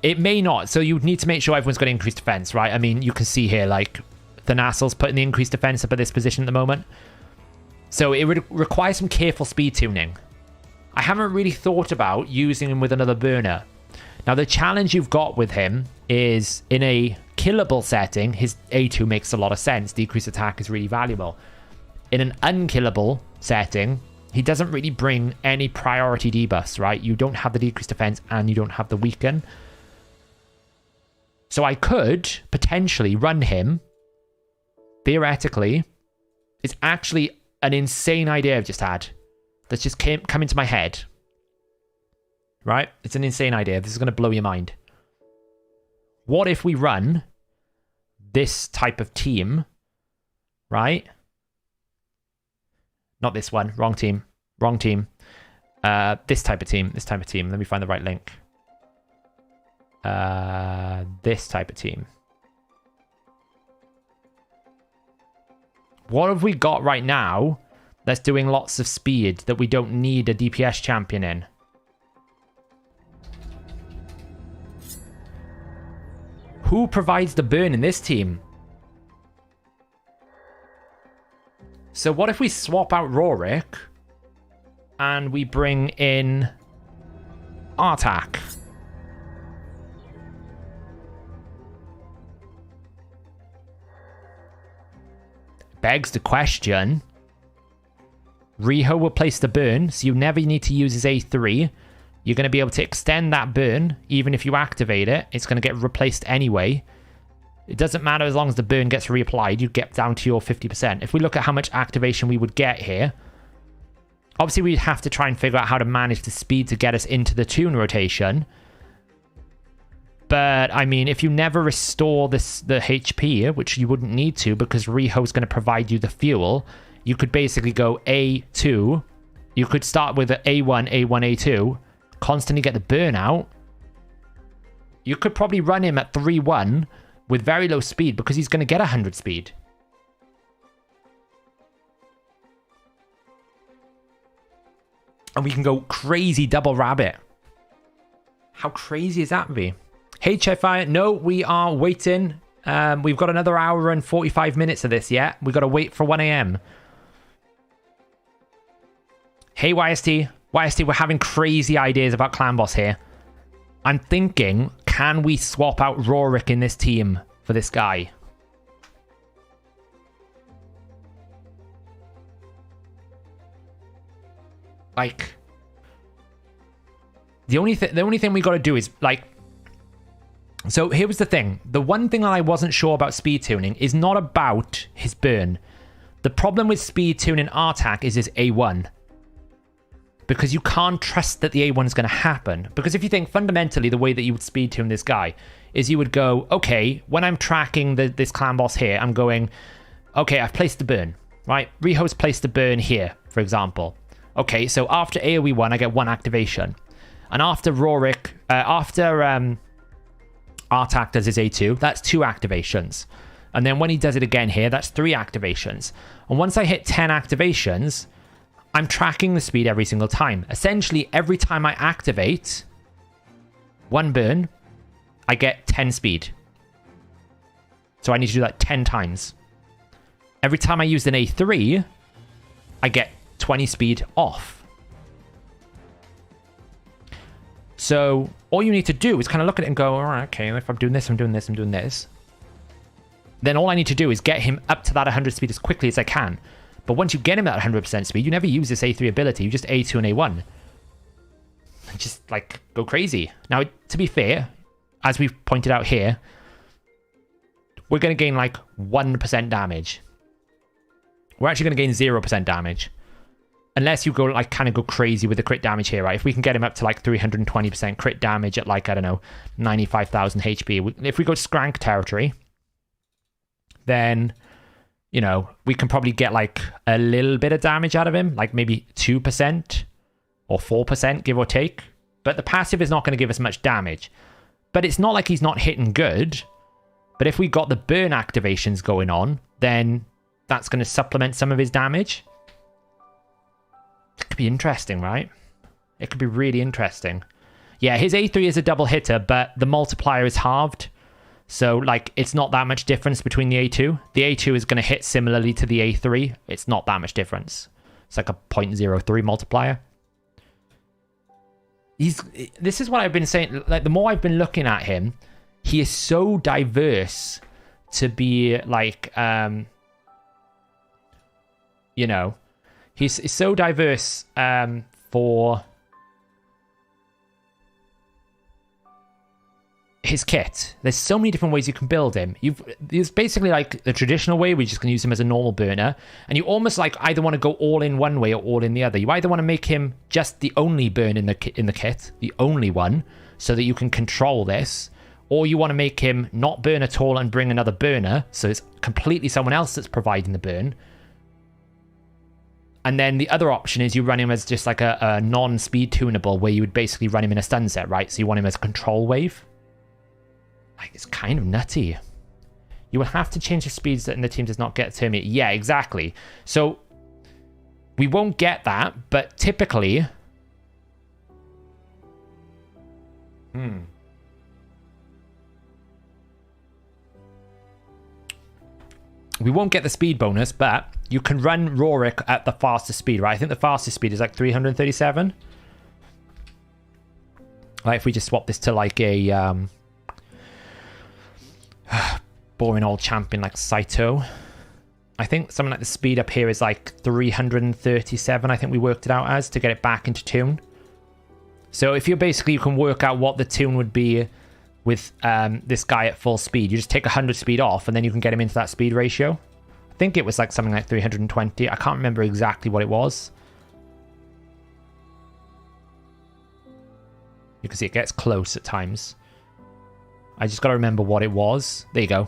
It may not. So you need to make sure everyone's got increased defense, right? I mean, you can see here, like, Thanassel's putting the increased defense up at this position at the moment. So it would require some careful speed tuning. I haven't really thought about using him with another burner. Now, the challenge you've got with him is in a killable setting, his A2 makes a lot of sense. Decreased attack is really valuable. In an unkillable setting, he doesn't really bring any priority debuffs, right? You don't have the decreased defense and you don't have the weaken. So I could potentially run him. Theoretically, it's actually an insane idea I've just had. That's just come into my head. Right? It's an insane idea. This is going to blow your mind. What if we run this type of team, right? Not this one. Wrong team. Wrong team. This type of team. This type of team. Let me find the right link. This type of team. What have we got right now that's doing lots of speed that we don't need a DPS champion in? Who provides the burn in this team? So what if we swap out Rorik and we bring in Artak? Begs the question. Riho will place the burn, so you never need to use his A3. You're going to be able to extend that burn, even if you activate it. It's going to get replaced anyway. It doesn't matter as long as the burn gets reapplied. You get down to your 50%. If we look at how much activation we would get here, obviously we'd have to try and figure out how to manage the speed to get us into the tune rotation. But, I mean, if you never restore the HP, which you wouldn't need to because Riho's going to provide you the fuel, you could basically go A2. You could start with an A1, A1, A2, constantly get the burnout, you could probably run him at 3-1 with very low speed because he's going to get 100 speed. And we can go crazy double rabbit. How crazy is that be? Hey, Chefire. No, we are waiting. We've got another hour and 45 minutes of this yet. We've got to wait for 1 a.m. Hey, YST. YST, we're having crazy ideas about Clan Boss here. I'm thinking, can we swap out Rorik in this team for this guy? Like, the only thing we got to do is, like, so here was the thing. The one thing that I wasn't sure about speed tuning is not about his burn. The problem with speed tuning Artak is his A1. Because you can't trust that the A1 is going to happen. Because if you think fundamentally the way that you would speed tune this guy is you would go, okay, when I'm tracking this clan boss here, I'm going, okay, I've placed the burn, right? Reho's placed the burn here, for example. Okay, so after AoE 1, I get 1 activation. And after Rorik, Artak does his A2, that's 2 activations. And then when he does it again here, that's 3 activations. And once I hit 10 activations, I'm tracking the speed every single time. Essentially, every time I activate 1 burn, I get 10 speed. So I need to do that 10 times. Every time I use an A3, I get 20 speed off. So all you need to do is kind of look at it and go, all right, okay, if I'm doing this, I'm doing this, I'm doing this. Then all I need to do is get him up to that 100 speed as quickly as I can. But once you get him at 100% speed, you never use this A3 ability. You just A2 and A1. Just, like, go crazy. Now, to be fair, as we've pointed out here, we're going to gain, like, 1% damage. We're actually going to gain 0% damage. Unless you go, like, kind of go crazy with the crit damage here, right? If we can get him up to, like, 320% crit damage at, like, I don't know, 95,000 HP. If we go Skrank territory, then, you know, we can probably get, like, a little bit of damage out of him. Like, maybe 2% or 4%, give or take. But the passive is not going to give us much damage. But it's not like he's not hitting good. But if we got the burn activations going on, then that's going to supplement some of his damage. It could be interesting, right? It could be really interesting. Yeah, his A3 is a double hitter, but the multiplier is halved. So, like, it's not that much difference between the A2. The A2 is going to hit similarly to the A3. It's not that much difference. It's like a 0.03 multiplier. This is what I've been saying. Like, the more I've been looking at him, he is so diverse to be, like, you know, he's so diverse for his kit. There's so many different ways you can build him. There's basically like the traditional way, we just can use him as a normal burner, and you almost like either want to go all in one way or all in the other. You either want to make him just the only burn in the kit, the only one, so that you can control this, or you want to make him not burn at all and bring another burner, so it's completely someone else that's providing the burn. And then the other option is you run him as just like a non-speed tunable, where you would basically run him in a stun set, right? So you want him as a control wave. Like, it's kind of nutty. You would have to change the speeds that the team does not get to me. Yeah, exactly. So we won't get that, but typically... We won't get the speed bonus, but you can run Rorik at the fastest speed, right? I think the fastest speed is like 337. Like, if we just swap this to like a boring old champion like Saito, I think something like the speed up here is like 337. I think we worked it out as to get it back into tune. So if you basically, you can work out what the tune would be with this guy at full speed. You just take 100 speed off and then you can get him into that speed ratio. I think it was like something like 320. I can't remember exactly what it was. You can see it gets close at times. I just got to remember what it was. There you go.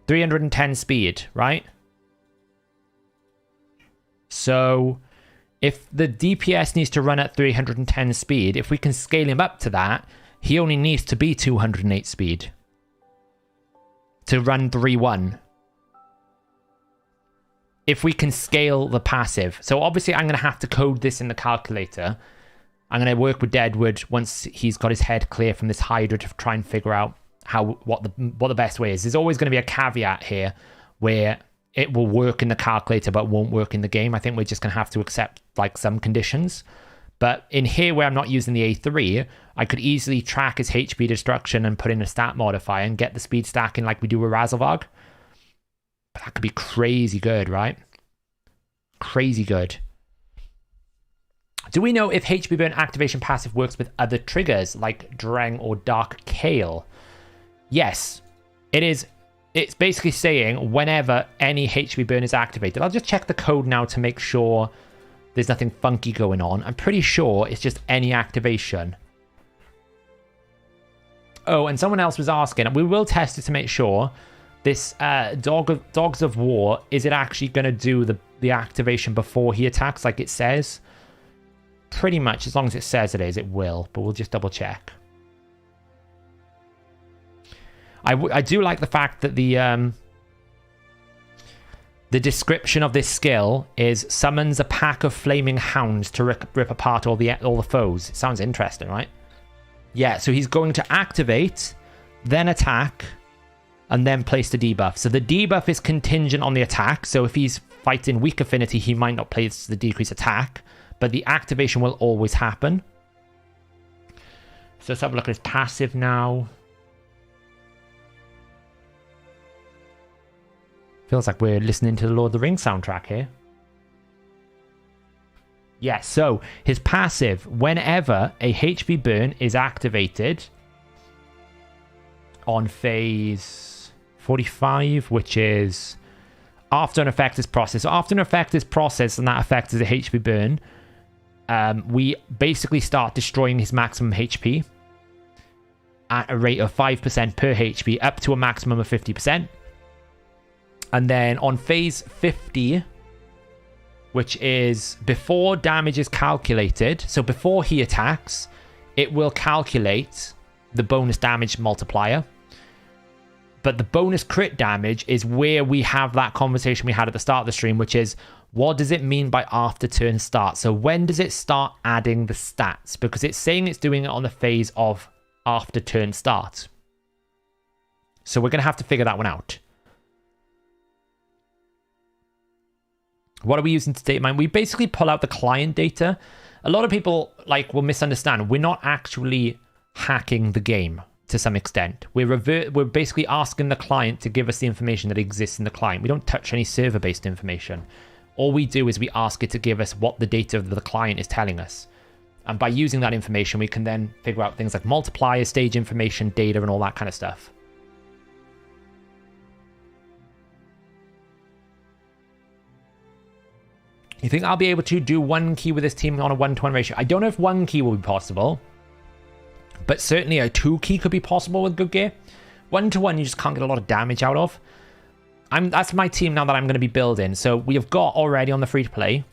310 speed, right? So If the DPS needs to run at 310 speed, if we can scale him up to that, he only needs to be 208 speed to run 3-1. If we can scale the passive. So obviously I'm going to have to code this in the calculator. I'm going to work with Deadwood once he's got his head clear from this Hydra to try and figure out what the best way is. There's always going to be a caveat here where it will work in the calculator but won't work in the game. I think we're just going to have to accept like some conditions. But in here where I'm not using the A3, I could easily track his HP destruction and put in a stat modifier and get the speed stacking like we do with Razelvarg. But that could be crazy good, right? Crazy good. Do we know if HP burn activation passive works with other triggers like Dreng or Dark Kale? Yes, it is. It's basically saying whenever any HP burn is activated. I'll just check the code now to make sure there's nothing funky going on. I'm pretty sure it's just any activation. Oh, and someone else was asking, and we will test it to make sure, this Dogs of War, is it actually going to do the activation before he attacks like it says? Pretty much, as long as it says it is, it will, but we'll just double check. I do like the fact that the description of this skill is summons a pack of flaming hounds to rip apart all the foes. It sounds interesting, right? Yeah, so he's going to activate, then attack, and then place the debuff. So the debuff is contingent on the attack. So if he's fighting weak affinity, he might not place the decreased attack, but the activation will always happen. So let's have a look at his passive now. Feels like we're listening to the Lord of the Rings soundtrack here. Yes, so his passive, whenever a HP burn is activated on phase 45, which is after an effect is processed. So after an effect is processed and that effect is a HP burn, we basically start destroying his maximum HP at a rate of 5% per HP up to a maximum of 50%. And then on phase 50, which is before damage is calculated, so before he attacks, it will calculate the bonus damage multiplier. But the bonus crit damage is where we have that conversation we had at the start of the stream, which is, what does it mean by after turn start? So when does it start adding the stats? Because it's saying it's doing it on the phase of after turn start. So we're going to have to figure that one out. What are we using to data mine? We basically pull out the client data. A lot of people will misunderstand. We're not actually hacking the game to some extent. We're basically asking the client to give us the information that exists in the client. We don't touch any server-based information. All we do is we ask it to give us what the data of the client is telling us. And by using that information, we can then figure out things like multiplier, stage information, data, and all that kind of stuff. You think I'll be able to do one key with this team on a 1-to-1 ratio? I don't know if one key will be possible, but certainly a 2 key could be possible with good gear. 1-to-1 you just can't get a lot of damage out of. That's my team now that I'm going to be building. So we have got already on the free-to-play.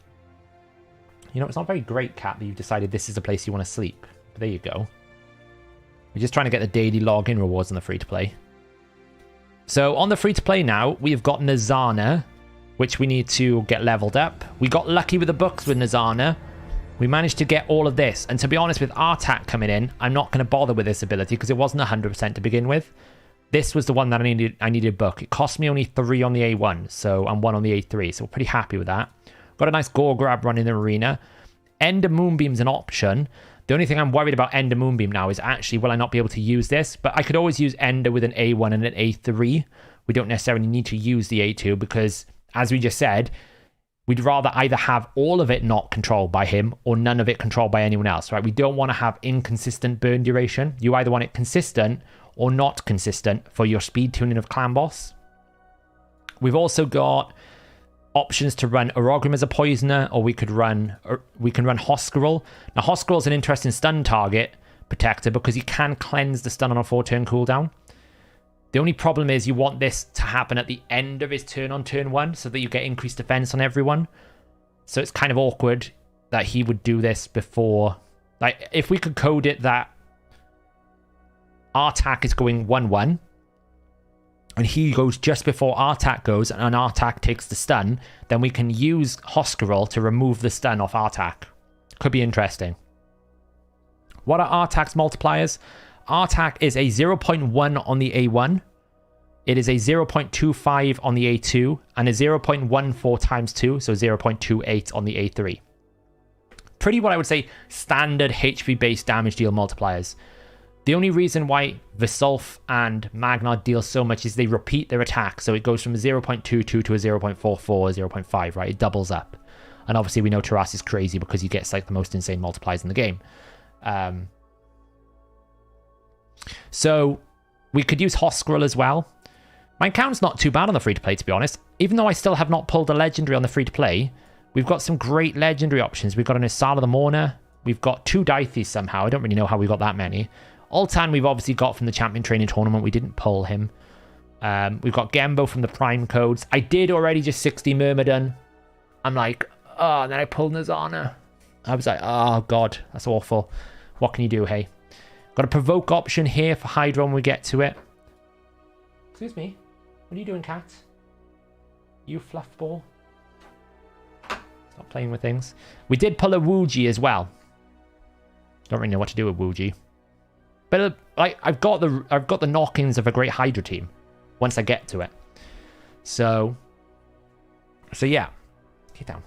You know, it's not very great, Cat, that you've decided this is the place you want to sleep. But there you go. We're just trying to get the daily login rewards on the free-to-play. So on the free-to-play now, we have got Nazana, which we need to get leveled up. We got lucky with the books with Nazana. We managed to get all of this. And to be honest, with Artak coming in, I'm not going to bother with this ability because it wasn't 100% to begin with. This was the one that I needed a book. It cost me only 3 on the A1, so and 1 on the A3, so we're pretty happy with that. Got a nice gore grab run in the arena. Ender Moonbeam's an option. The only thing I'm worried about Ender Moonbeam now is actually, will I not be able to use this? But I could always use Ender with an A1 and an A3. We don't necessarily need to use the A2 because, as we just said, we'd rather either have all of it not controlled by him or none of it controlled by anyone else, right? We don't want to have inconsistent burn duration. You either want it consistent or not consistent for your speed tuning of Clan Boss. We've also got options to run Orogrim as a poisoner, or we can run Hoscarl. Now, Hoscarl is an interesting stun target protector because he can cleanse the stun on a 4-turn cooldown. The only problem is you want this to happen at the end of his turn on turn 1 so that you get increased defense on everyone. So it's kind of awkward that he would do this before. Like, if we could code it that Artak is going 1-1, and he goes just before Artak goes, and Artak takes the stun, then we can use Hoskerol to remove the stun off Artak. Could be interesting. What are Artak's multipliers? Artak is a 0.1 on the A1. It is a 0.25 on the A2, and a 0.14 times 2, so 0.28 on the A3. Pretty, what I would say, standard HP-based damage deal multipliers. The only reason why Vesulf and Magnard deal so much is they repeat their attack, so it goes from a 0.22 to a 0.44 or 0.5, right? It doubles up. And obviously we know Taras is crazy because he gets like the most insane multipliers in the game. So we could use Hoskerol as well. My account's not too bad on the free-to-play, to be honest. Even though I still have not pulled a legendary on the free-to-play, we've got some great legendary options. We've got an Isala the Mourner. We've got 2 Daithies somehow. I don't really know how we got that many. Ultan we've obviously got from the Champion Training Tournament. We didn't pull him. We've got Gembo from the Prime Codes. I did already just 60 Myrmidon. I'm like, oh, and then I pulled Nazana. I was like, oh, God, that's awful. What can you do, hey? Got a Provoke option here for Hydra when we get to it. Excuse me. What are you doing, cat? You fluff ball. Stop playing with things. We did pull a Wuji as well. Don't really know what to do with Wuji. But I've got the knock-ins of a great Hydra team once I get to it. So yeah. Get down.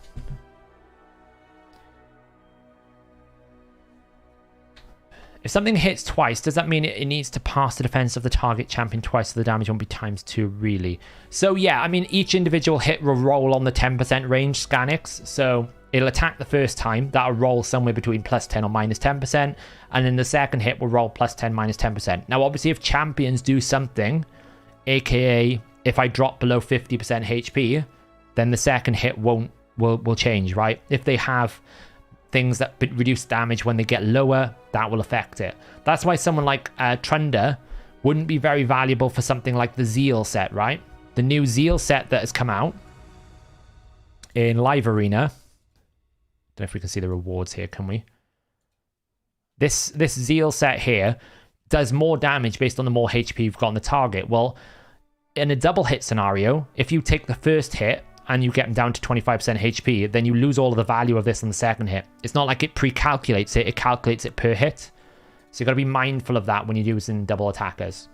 If something hits twice, does that mean it needs to pass the defense of the target champion twice so the damage won't be times 2, really? So yeah, I mean, each individual hit will roll on the 10% range Scanix. So it'll attack the first time. That'll roll somewhere between +10 or -10%. And then the second hit will roll +10, -10%. Now, obviously, if champions do something, aka if I drop below 50% HP, then the second hit will change, right? If they have things that reduce damage when they get lower, that will affect it. That's why someone like Trunda wouldn't be very valuable for something like the Zeal set, right? The new Zeal set that has come out in Live Arena. Don't know if we can see the rewards here, can we? This Zeal set here does more damage based on the more HP you've got on the target. Well, in a double hit scenario, if you take the first hit and you get them down to 25% HP, then you lose all of the value of this on the second hit. It's not like it pre-calculates it, it calculates it per hit. So you've got to be mindful of that when you're using double attackers.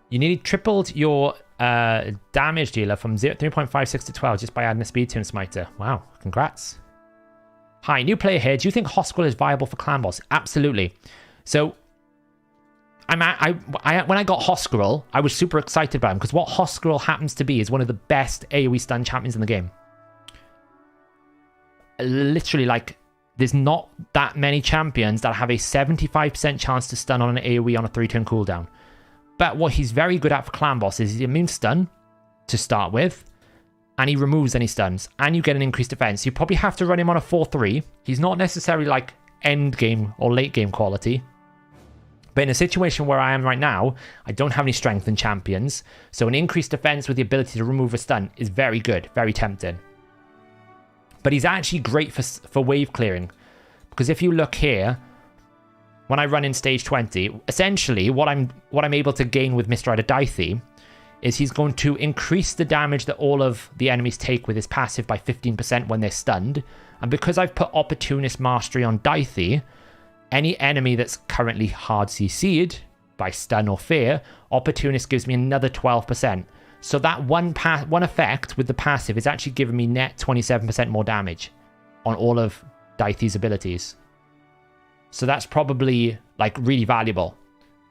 You nearly tripled your damage dealer from 3.56 to 12 just by adding a speed to Smiter. Wow, congrats. Hi, new player here. Do you think Hoskerol is viable for clan boss? Absolutely. So when I got Hoskerol, I was super excited about him because what Hoskerol happens to be is one of the best AoE stun champions in the game. Literally, like, there's not that many champions that have a 75% chance to stun on an AoE on a 3-turn cooldown. But what he's very good at for clan boss is he immune stun to start with, and he removes any stuns, and you get an increased defense. You probably have to run him on a 4-3. He's not necessarily like end game or late game quality. But in a situation where I am right now, I don't have any strength in champions, so an increased defense with the ability to remove a stun is very good, very tempting. But he's actually great for wave clearing, because if you look here, when I run in stage 20, essentially what I'm able to gain with Mr. Daithie is he's going to increase the damage that all of the enemies take with his passive by 15% when they're stunned. And because I've put Opportunist Mastery on Daithie, any enemy that's currently hard CC'd by stun or fear, Opportunist gives me another 12%. So that one effect with the passive is actually giving me net 27% more damage on all of Daithie's abilities. So that's probably like really valuable.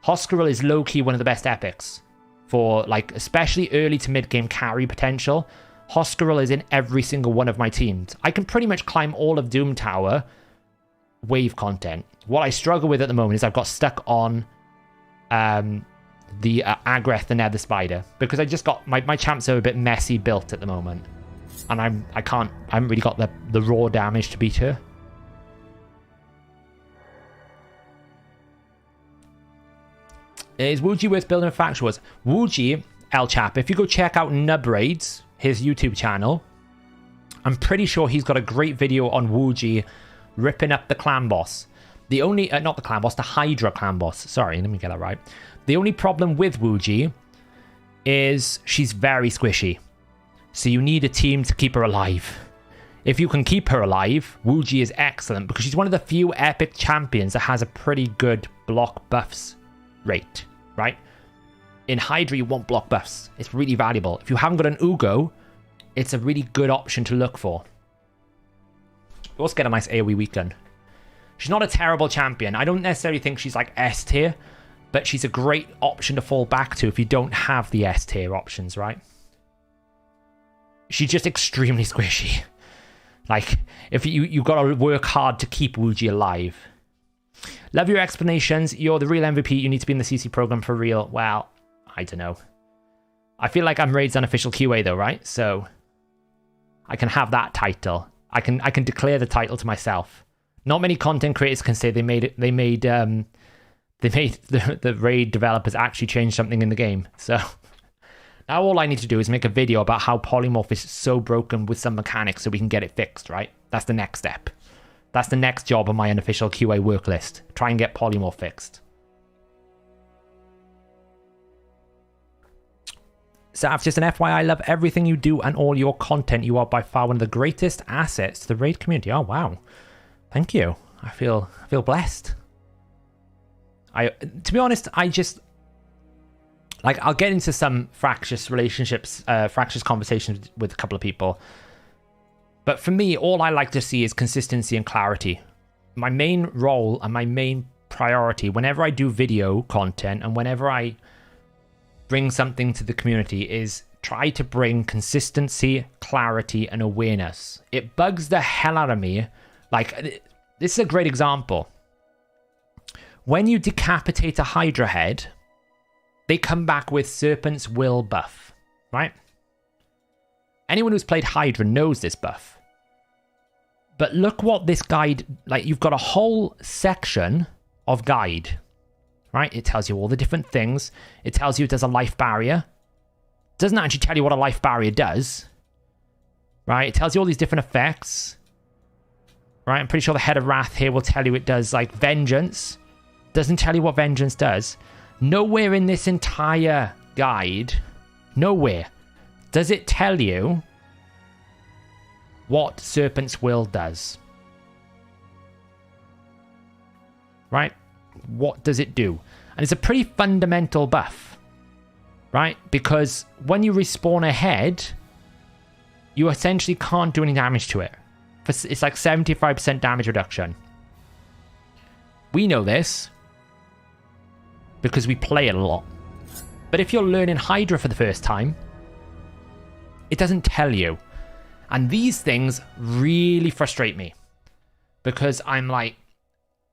Hoskerol is low-key one of the best epics for like especially early to mid-game carry potential. Hoskerol is in every single one of my teams. I can pretty much climb all of Doom Tower wave content. What I struggle with at the moment is I've got stuck on the Agreth the Nether Spider because I just got my champs are a bit messy built at the moment, and I haven't really got the raw damage to beat her. Is Wuji worth building a faction was? Wuji, El Chap, if you go check out Nubraids, his YouTube channel, I'm pretty sure he's got a great video on Wuji ripping up the clan boss. The only, not the clan boss, the Hydra clan boss. Sorry, let me get that right. The only problem with Wuji is she's very squishy. So you need a team to keep her alive. If you can keep her alive, Wuji is excellent because she's one of the few epic champions that has a pretty good block buffs rate, right? In Hydra, you want block buffs. It's really valuable. If you haven't got an Ugo, it's a really good option to look for. You also get a nice AoE weaken. She's not a terrible champion. I don't necessarily think she's like S tier, but she's a great option to fall back to if you don't have the S tier options, right? She's just extremely squishy. Like, if you got to work hard to keep Wuji alive. Love your explanations. You're the real MVP. You need to be in the CC program for real. Well, I don't know. I feel like I'm Raid's unofficial QA though, right? So I can have that title. I can declare the title to myself. Not many content creators can say the Raid developers actually changed something in the game. So now all I need to do is make a video about how Polymorph is so broken with some mechanics so we can get it fixed, right? That's the next step. That's the next job on my unofficial QA work list. Try and get Polymorph fixed. Saf, just an FYI, I love everything you do and all your content. You are by far one of the greatest assets to the Raid community. Oh, wow. Thank you. I feel blessed. To be honest, I just... Like, I'll get into some fractious relationships, fractious conversations with a couple of people. But for me, all I like to see is consistency and clarity. My main role and my main priority, whenever I do video content and whenever I bring something to the community, is try to bring consistency, clarity, and awareness. It bugs the hell out of me. Like, this is a great example. When you decapitate a Hydra head, they come back with Serpent's Will buff, right? Anyone who's played Hydra knows this buff. But look what this guide, like, you've got a whole section of guide, right? It tells you all the different things. It tells you it does a life barrier. It doesn't actually tell you what a life barrier does, right? It tells you all these different effects, right? I'm pretty sure the Head of Wrath here will tell you it does, like, Vengeance. Doesn't tell you what Vengeance does. Nowhere in this entire guide, nowhere, does it tell you what Serpent's Will does. Right? What does it do? And it's a pretty fundamental buff. Right? Because when you respawn a head, you essentially can't do any damage to it. It's like 75% damage reduction. We know this because we play it a lot. But if you're learning Hydra for the first time, it doesn't tell you. And these things really frustrate me. Because I'm like,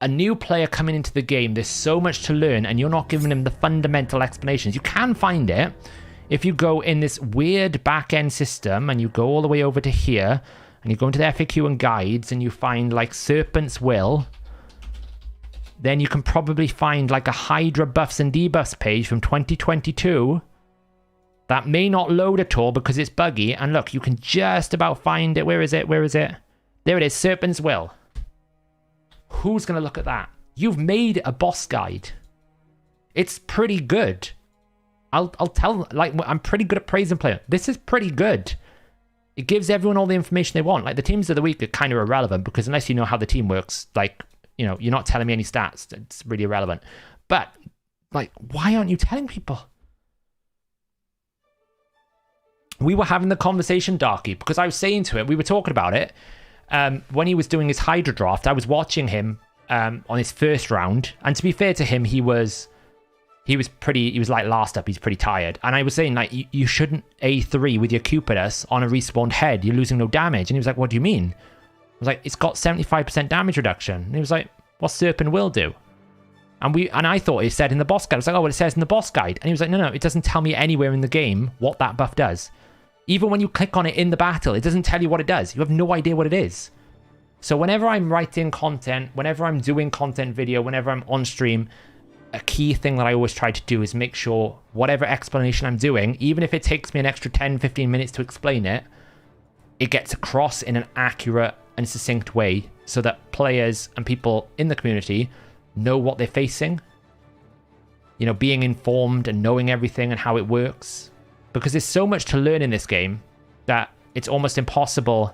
a new player coming into the game, there's so much to learn and you're not giving them the fundamental explanations. You can find it if you go in this weird back-end system and you go all the way over to here and you go into the FAQ and guides and you find like Serpent's Will. Then you can probably find like a Hydra buffs and debuffs page from 2022 that may not load at all because it's buggy. And look, you can just about find it. Where is it? Where is it? There it is, Serpent's Will. Who's going to look at that? You've made a boss guide. It's pretty good. I'll tell, like, I'm pretty good at praising player. This is pretty good. It gives everyone all the information they want. Like, the teams of the week are kind of irrelevant because unless you know how the team works, like, you know, you're not telling me any stats. It's really irrelevant. But, like, why aren't you telling people? We were having the conversation, Darky, because I was saying to him, we were talking about it. When he was doing his Hydra draft, I was watching him on his first round. And to be fair to him, he was like last up. He's pretty tired. And I was saying, like, you shouldn't A3 with your Cupidus on a respawned head. You're losing no damage. And he was like, what do you mean? I was like, it's got 75% damage reduction. And he was like, what's Serpent Will do? And I thought it said in the boss guide. I was like, oh, well, it says in the boss guide. And he was like, no, it doesn't tell me anywhere in the game what that buff does. Even when you click on it in the battle, it doesn't tell you what it does. You have no idea what it is. So whenever I'm writing content, whenever I'm doing content video, whenever I'm on stream, a key thing that I always try to do is make sure whatever explanation I'm doing, even if it takes me an extra 10, 15 minutes to explain it, it gets across in an accurate and succinct way so that players and people in the community know what they're facing. You know, being informed and knowing everything and how it works. Because there's so much to learn in this game that it's almost impossible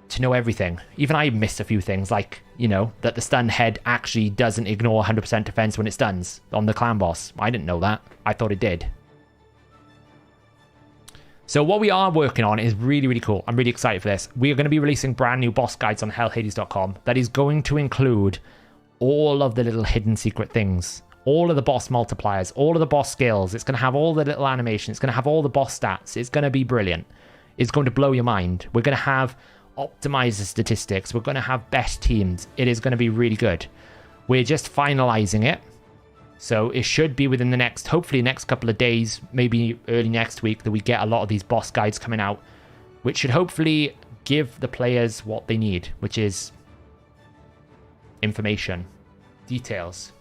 to know everything. Even I missed a few things, like, you know, that the stun head actually doesn't ignore 100% defense when it stuns on the clan boss. I didn't know that. I thought it did. So what we are working on is really, really cool. I'm really excited for this. We are going to be releasing brand new boss guides on hellhades.com that is going to include all of the little hidden secret things, all of the boss multipliers, all of the boss skills. It's going to have all the little animations. It's going to have all the boss stats. It's going to be brilliant. It's going to blow your mind. We're going to have optimizer statistics. We're going to have best teams. It is going to be really good. We're just finalizing it. So it should be within the next, hopefully next couple of days, maybe early next week, that we get a lot of these boss guides coming out, which should hopefully give the players what they need, which is information, details.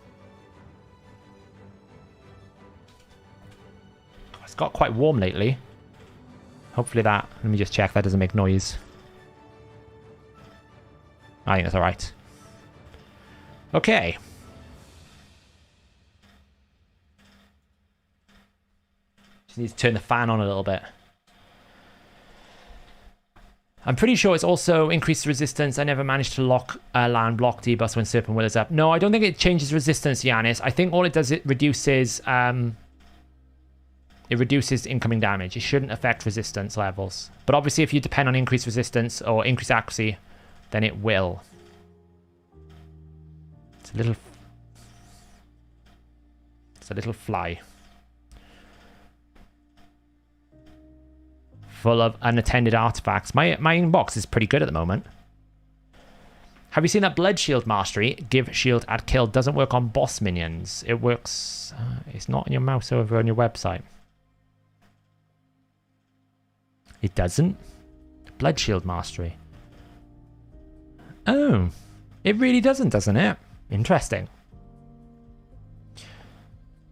It's got quite warm lately. Hopefully that, let me just check, that doesn't make noise. I think that's all right. Okay. Just need to turn the fan on a little bit. I'm pretty sure it's also increased resistance. I never managed to lock land block debus when Serpent Will is up. No, I don't think it changes resistance, Yanis. I think all it does, it reduces incoming damage. It shouldn't affect resistance levels. But obviously if you depend on increased resistance or increased accuracy, then it will. It's a little fly. Full of unattended artifacts. My inbox is pretty good at the moment. Have you seen that Blood Shield mastery? Give shield at kill. Doesn't work on boss minions. It works... it's not on your mouse over on your website. It doesn't? Blood Shield mastery. Oh. It really doesn't it? Interesting.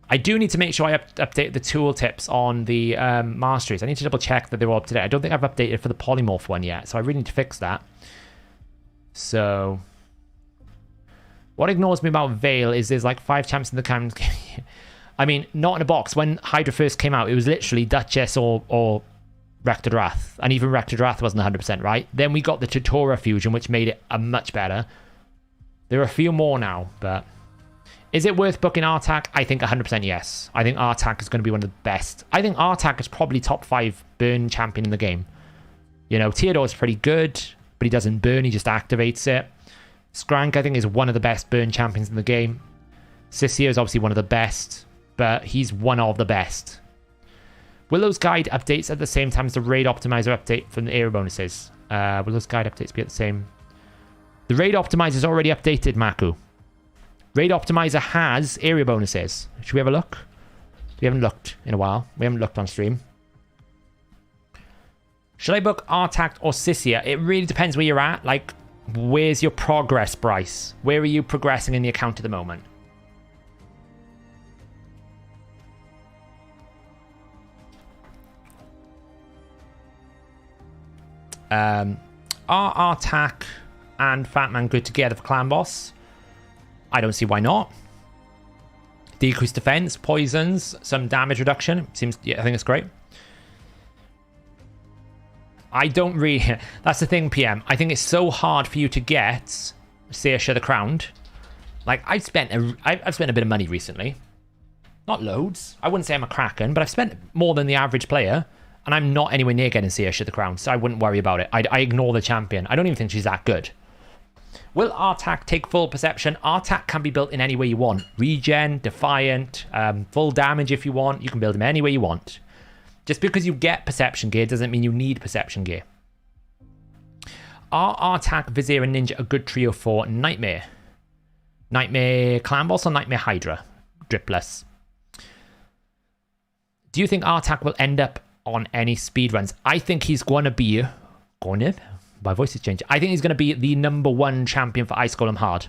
I do need to make sure I update the tooltips on the masteries. I need to double check that they're all up to date. I don't think I've updated for the polymorph one yet, so I really need to fix that. So, what ignores me about Veil is there's like 5 champs in the cam. I mean, not in a box. When Hydra first came out, it was literally Duchess or Rector Wrath, and even Rector Wrath wasn't 100% right. Then we got the Tutora fusion, which made it a much better. There are a few more now, but... Is it worth booking Artak? I think 100% yes. I think Artak is going to be one of the best. I think Artak is probably top 5 burn champion in the game. You know, Theodore's pretty good, but he doesn't burn, he just activates it. Skrank, I think, is one of the best burn champions in the game. Sissio is obviously one of the best, but he's one of the best. Will those guide updates at the same time as the raid optimizer update from the area bonuses? Will those guide updates be at the same? The raid optimizer is already updated, Maku. Raid optimizer has area bonuses. Should we have a look? We haven't looked in a while. We haven't looked on stream. Should I book Artak or Sissia? It really depends where you're at. Like, where's your progress, Bryce? Where are you progressing in the account at the moment? Are Artak and Fatman good together for clan boss? I don't see why not. Decreased defense, poisons, some damage reduction. Seems, yeah, I think it's great. I don't really... That's the thing, PM. I think it's so hard for you to get Searsha the Crowned. Like, I've spent a bit of money recently. Not loads. I wouldn't say I'm a Kraken, but I've spent more than the average player. And I'm not anywhere near getting Searsha the Crowned, so I wouldn't worry about it. I ignore the champion. I don't even think she's that good. Will Artak take full perception? Artak can be built in any way you want. Regen, Defiant, full damage if you want. You can build him any way you want. Just because you get perception gear doesn't mean you need perception gear. Are Artak, Vizier, and Ninja a good trio for Nightmare? Nightmare Clan Boss or Nightmare Hydra? Dripless. Do you think Artak will end up on any speedruns? I think he's going to be... My voice is changing. I think he's going to be the #1 champion for Ice Golem Hard.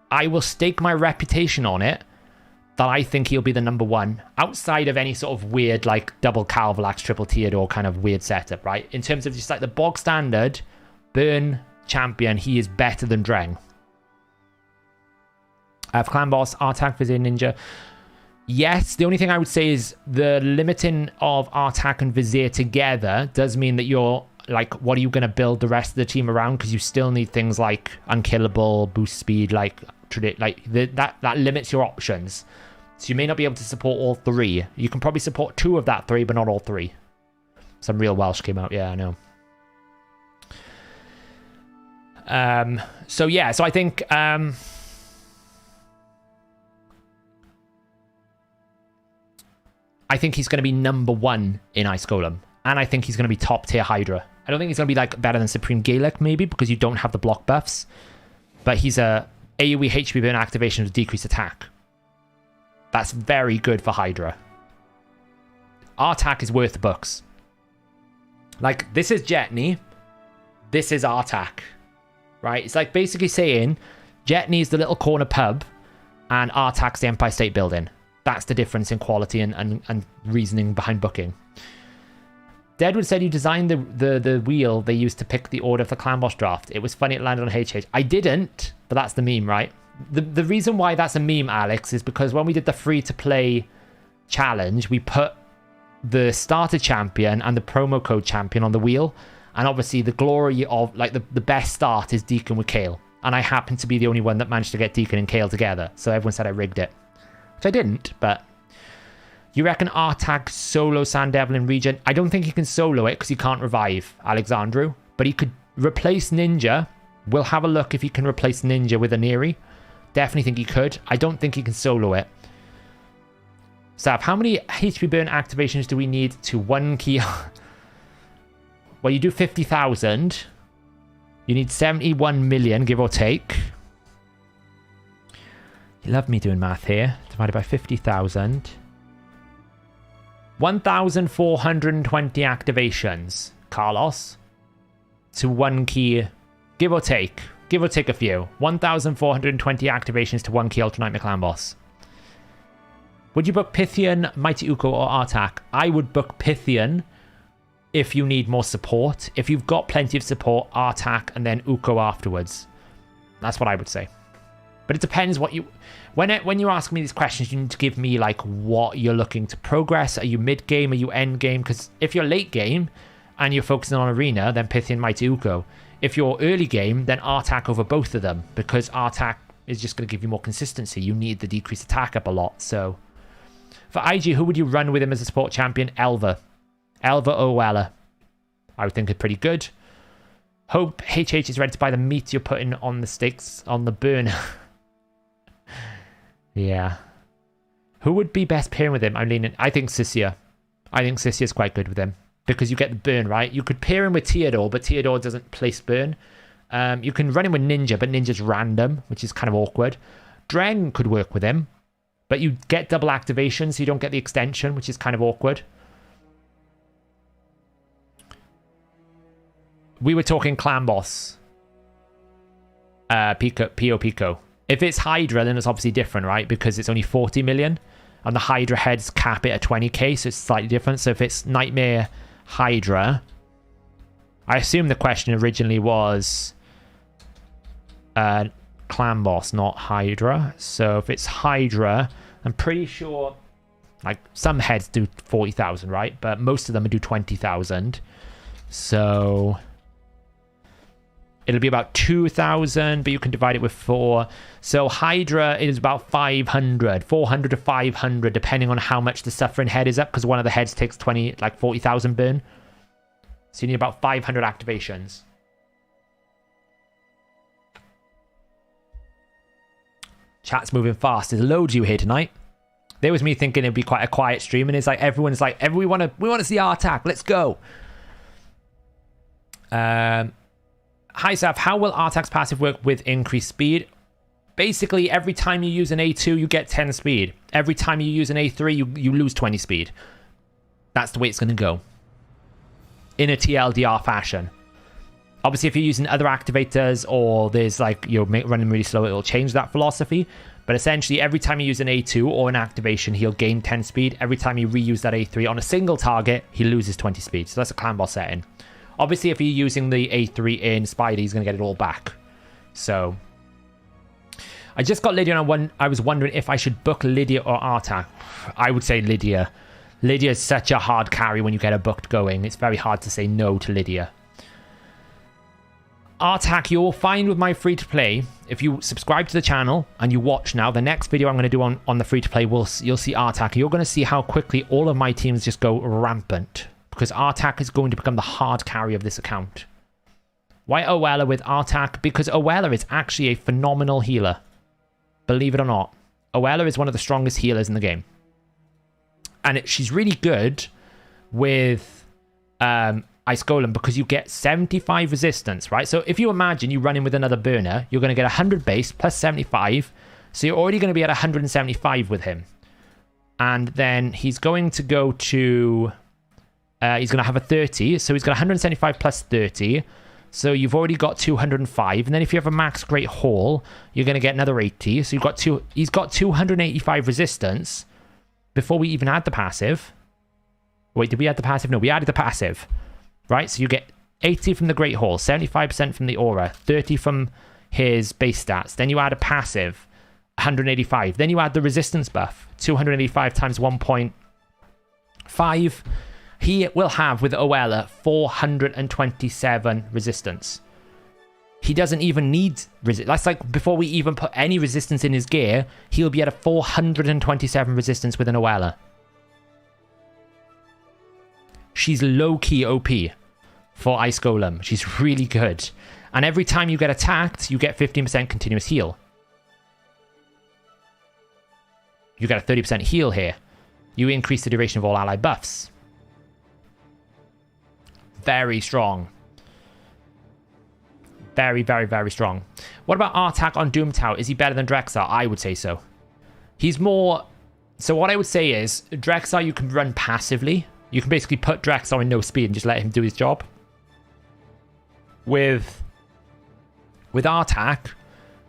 I will stake my reputation on it that I think he'll be the number one outside of any sort of weird like double Calvalax, triple Theodore kind of weird setup, right? In terms of just like the bog standard burn champion, he is better than Dreng. For Clan Boss, Artak, Vizier, Ninja. Yes, the only thing I would say is the limiting of Artak and Vizier together does mean that you're like, what are you going to build the rest of the team around? Because you still need things like unkillable, boost speed, like that limits your options. So you may not be able to support all three. You can probably support two of that three, but not all three. Some real Welsh came out. Yeah, I know. So yeah, so I think he's going to be number one in Ice Golem. And I think he's going to be top tier Hydra. I don't think he's going to be like better than Supreme Gaelic maybe because you don't have the block buffs. But he's a AoE HP burn activation with decreased attack. That's very good for Hydra. Artak is worth the bucks. Like, this is Jetney. This is Artak. Right? It's like basically saying Jetney is the little corner pub and Artak's the Empire State Building. That's the difference in quality and reasoning behind booking. Deadwood said you designed the wheel they used to pick the order of the clan boss draft. It was funny it landed on HH. I didn't, but that's the meme, right? The reason why that's a meme, Alex, is because when we did the free-to-play challenge, we put the starter champion and the promo code champion on the wheel. And obviously the glory of, like, the best start is Deacon with Kale. And I happened to be the only one that managed to get Deacon and Kale together. So everyone said I rigged it. Which I didn't, but... You reckon Artak solo Sand Devil in Regent? I don't think he can solo it because he can't revive Alexandru. But he could replace Ninja. We'll have a look if he can replace Ninja with Aniri. Definitely think he could. I don't think he can solo it. Sav, how many HP burn activations do we need to 1 key? Well, you do 50,000. You need 71 million, give or take. You love me doing math here. Divided by 50,000. 1,420 activations, Carlos, to 1 key, give or take a few. 1,420 activations to 1 key Ultra Nightmare Clan Boss. Would you book Pythian, Mighty Uko, or Artak? I would book Pythian if you need more support. If you've got plenty of support, Artak, and then Uko afterwards. That's what I would say. But it depends what you... When you ask me these questions, you need to give me, like, what you're looking to progress. Are you mid-game? Are you end-game? Because if you're late-game and you're focusing on Arena, then Pythian, Mighty Uko. If you're early-game, then Artak over both of them. Because Artak is just going to give you more consistency. You need the decreased attack up a lot. So, for IG, who would you run with him as a support champion? Elva. Elva or Ella. I would think it's pretty good. Hope HH is ready to buy the meat you're putting on the sticks on the burner. Yeah. Who would be best pairing with him? I think Sissia. I think Sissia's quite good with him. Because you get the burn, right? You could pair him with Theodore, but Theodore doesn't place burn. You can run him with Ninja, but Ninja's random, which is kind of awkward. Dreng could work with him, but you get double activation, so you don't get the extension, which is kind of awkward. We were talking Clan Boss. Pico. If it's Hydra, then it's obviously different, right? Because it's only 40 million. And the Hydra heads cap it at 20k, so it's slightly different. So if it's Nightmare Hydra... I assume the question originally was... Clan Boss, not Hydra. So if it's Hydra, I'm pretty sure... Like, some heads do 40,000, right? But most of them do 20,000. So... It'll be about 2,000, but you can divide it with 4. So Hydra is about 500, 400 to 500, depending on how much the Suffering head is up, because one of the heads takes 40,000 burn. So you need about 500 activations. Chat's moving fast. There's loads of you here tonight. There was me thinking it'd be quite a quiet stream, and it's like everyone's like, we want to see Artak. Let's go. Hi, Saf. How will Artak's passive work with increased speed? Basically, every time you use an A2, you get 10 speed. Every time you use an A3, you lose 20 speed. That's the way it's going to go. In a TLDR fashion. Obviously, if you're using other activators or there's like, you're running really slow, it'll change that philosophy. But essentially, every time you use an A2 or an activation, he'll gain 10 speed. Every time you reuse that A3 on a single target, he loses 20 speed. So that's a clan boss setting. Obviously, if you're using the A3 in Spider, he's going to get it all back. So I just got Lydia, and I was wondering if I should book Lydia or Artak. I would say Lydia. Lydia is such a hard carry when you get her booked going. It's very hard to say no to Lydia. Artak, you're fine with my free-to-play. If you subscribe to the channel and you watch now, the next video I'm going to do on the free-to-play, you'll see Artak. You're going to see how quickly all of my teams just go rampant. Because Artak is going to become the hard carry of this account. Why Oella with Artak? Because Oella is actually a phenomenal healer. Believe it or not. Oella is one of the strongest healers in the game. And she's really good with Ice Golem because you get 75 resistance, right? So if you imagine you run in with another burner, you're going to get 100 base plus 75. So you're already going to be at 175 with him. And then he's going to go to... he's going to have a 30. So he's got 175 plus 30. So you've already got 205. And then if you have a max Great Hall, you're going to get another 80. So he's got 285 resistance before we even add the passive. Wait, did we add the passive? No, we added the passive. Right, so you get 80 from the Great Hall, 75% from the Aura, 30 from his base stats. Then you add a passive, 185. Then you add the resistance buff, 285 times 1.5. He will have, with Oella, 427 resistance. He doesn't even need resistance. That's like before we even put any resistance in his gear, he'll be at a 427 resistance with an Oella. She's low-key OP for Ice Golem. She's really good. And every time you get attacked, you get 15% continuous heal. You get a 30% heal here. You increase the duration of all ally buffs. Very strong. Very, very, very strong. What about Artak on Doom Tower? Is he better than Drexar? I would say so. He's more... So what I would say is, Drexar you can run passively. You can basically put Drexar in no speed and just let him do his job. With Artak,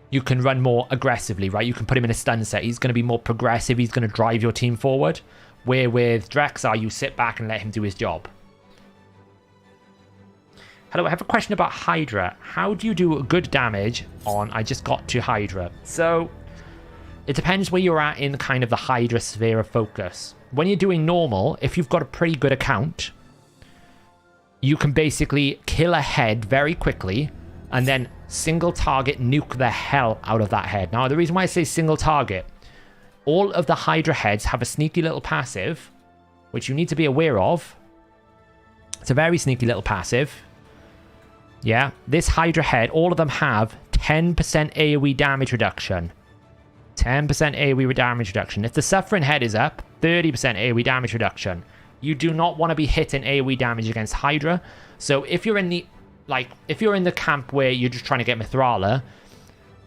you can run more aggressively, right? You can put him in a stun set. He's going to be more progressive. He's going to drive your team forward. Where with Drexar, you sit back and let him do his job. Hello, I have a question about Hydra. How do you do good damage on I just got to Hydra? So, it depends where you're at in kind of the Hydra sphere of focus. When you're doing normal, if you've got a pretty good account, you can basically kill a head very quickly and then single target nuke the hell out of that head. Now, the reason why I say single target, all of the Hydra heads have a sneaky little passive, which you need to be aware of. It's a very sneaky little passive. Yeah, this Hydra head, all of them have 10% AoE damage reduction. 10% AoE damage reduction. If the Suffering head is up, 30% AoE damage reduction. You do not want to be hitting AoE damage against Hydra. So if you're in the camp where you're just trying to get Mithrala,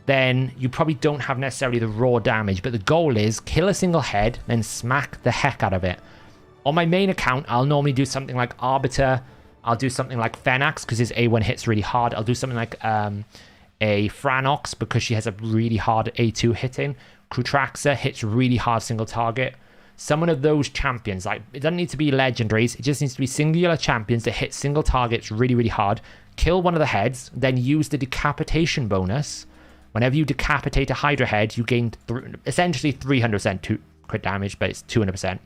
then you probably don't have necessarily the raw damage. But the goal is kill a single head, then smack the heck out of it. On my main account, I'll normally do something like Arbiter. I'll do something like Fenax because his A1 hits really hard. I'll do something like a Franox because she has a really hard A2 hitting. Krutraxa hits really hard single target. Someone of those champions, like it doesn't need to be legendaries, it just needs to be singular champions that hit single targets really, really hard. Kill one of the heads, then use the decapitation bonus. Whenever you decapitate a Hydra head, you gain essentially 300% to crit damage, but it's 200%.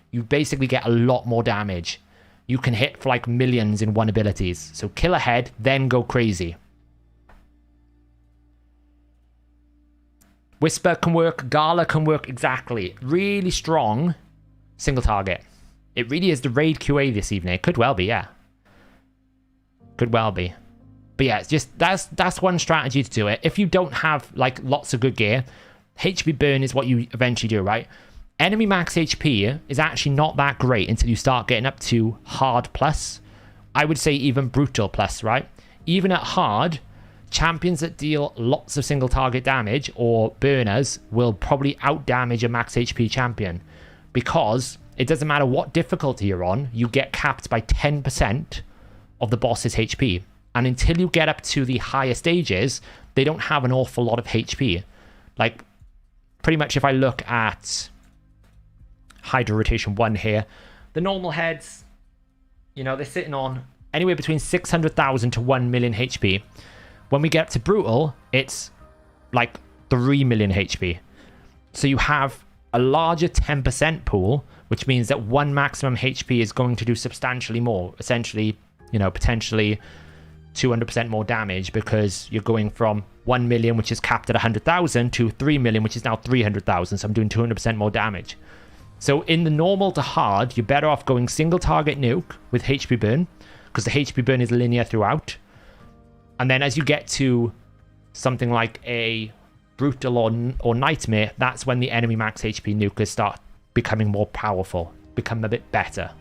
You basically get a lot more damage. You can hit for like millions in one abilities. So kill a head, then go crazy. Whisper can work. Gala can work exactly. Really strong single target. It really is the raid QA this evening. It could well be, yeah. Could well be. But yeah, it's just that's one strategy to do it. If you don't have like lots of good gear, HP burn is what you eventually do, right? Enemy max HP is actually not that great until you start getting up to hard plus. I would say even brutal plus, right? Even at hard, champions that deal lots of single target damage or burners will probably out damage a max HP champion because it doesn't matter what difficulty you're on, you get capped by 10% of the boss's HP. And until you get up to the higher stages, they don't have an awful lot of HP. Like, pretty much if I look at Hydra rotation 1 here, the normal heads, you know, they're sitting on anywhere between 600,000 to 1 million HP. When we get up to Brutal, it's like 3 million HP. So you have a larger 10% pool, which means that one maximum HP is going to do substantially more. Essentially, you know, potentially 200% more damage, because you're going from 1 million, which is capped at 100,000, to 3 million, which is now 300,000. So I'm doing 200% more damage. So in the normal to hard, you're better off going single target nuke with HP burn, because the HP burn is linear throughout. And then as you get to something like a Brutal or Nightmare, that's when the enemy max HP nukers start becoming more powerful, become a bit better.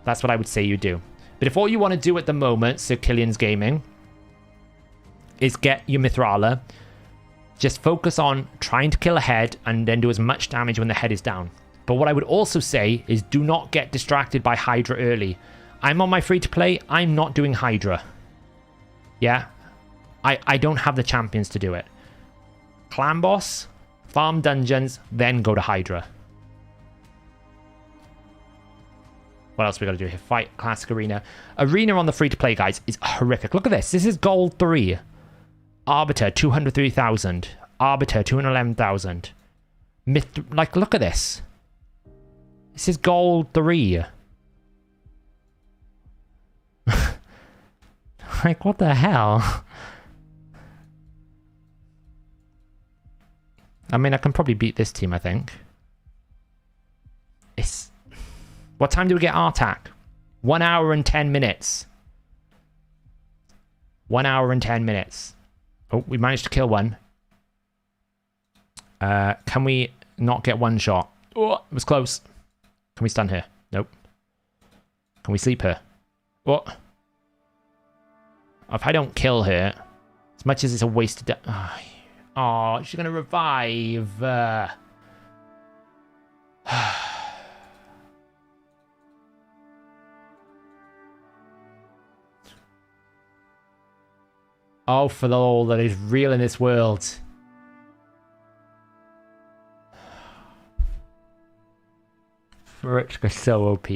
That's what I would say you do. But if all you want to do at the moment, Sir Killian's Gaming, is get your Mithrala, just focus on trying to kill a head and then do as much damage when the head is down. But what I would also say is do not get distracted by Hydra early. I'm on my free-to-play, I'm not doing Hydra. Yeah? I don't have the champions to do it. Clan boss, farm dungeons, then go to Hydra. What else we got to do here? Fight, classic arena. Arena on the free-to-play, guys, is horrific. Look at this. This is gold 3. Arbiter, 203,000. Arbiter, 211,000. Like, look at this. This is gold 3. Like, what the hell? I mean, I can probably beat this team, I think. It's... What time do we get Artak? 1 hour and 10 minutes. 1 hour and 10 minutes. Oh, we managed to kill one. Can we not get one shot? Oh, it was close. Can we stun her? Nope. Can we sleep her? What? If I don't kill her, as much as it's a waste of... Oh, she's going to revive. Oh, for all that is real in this world. Marichka's so OP.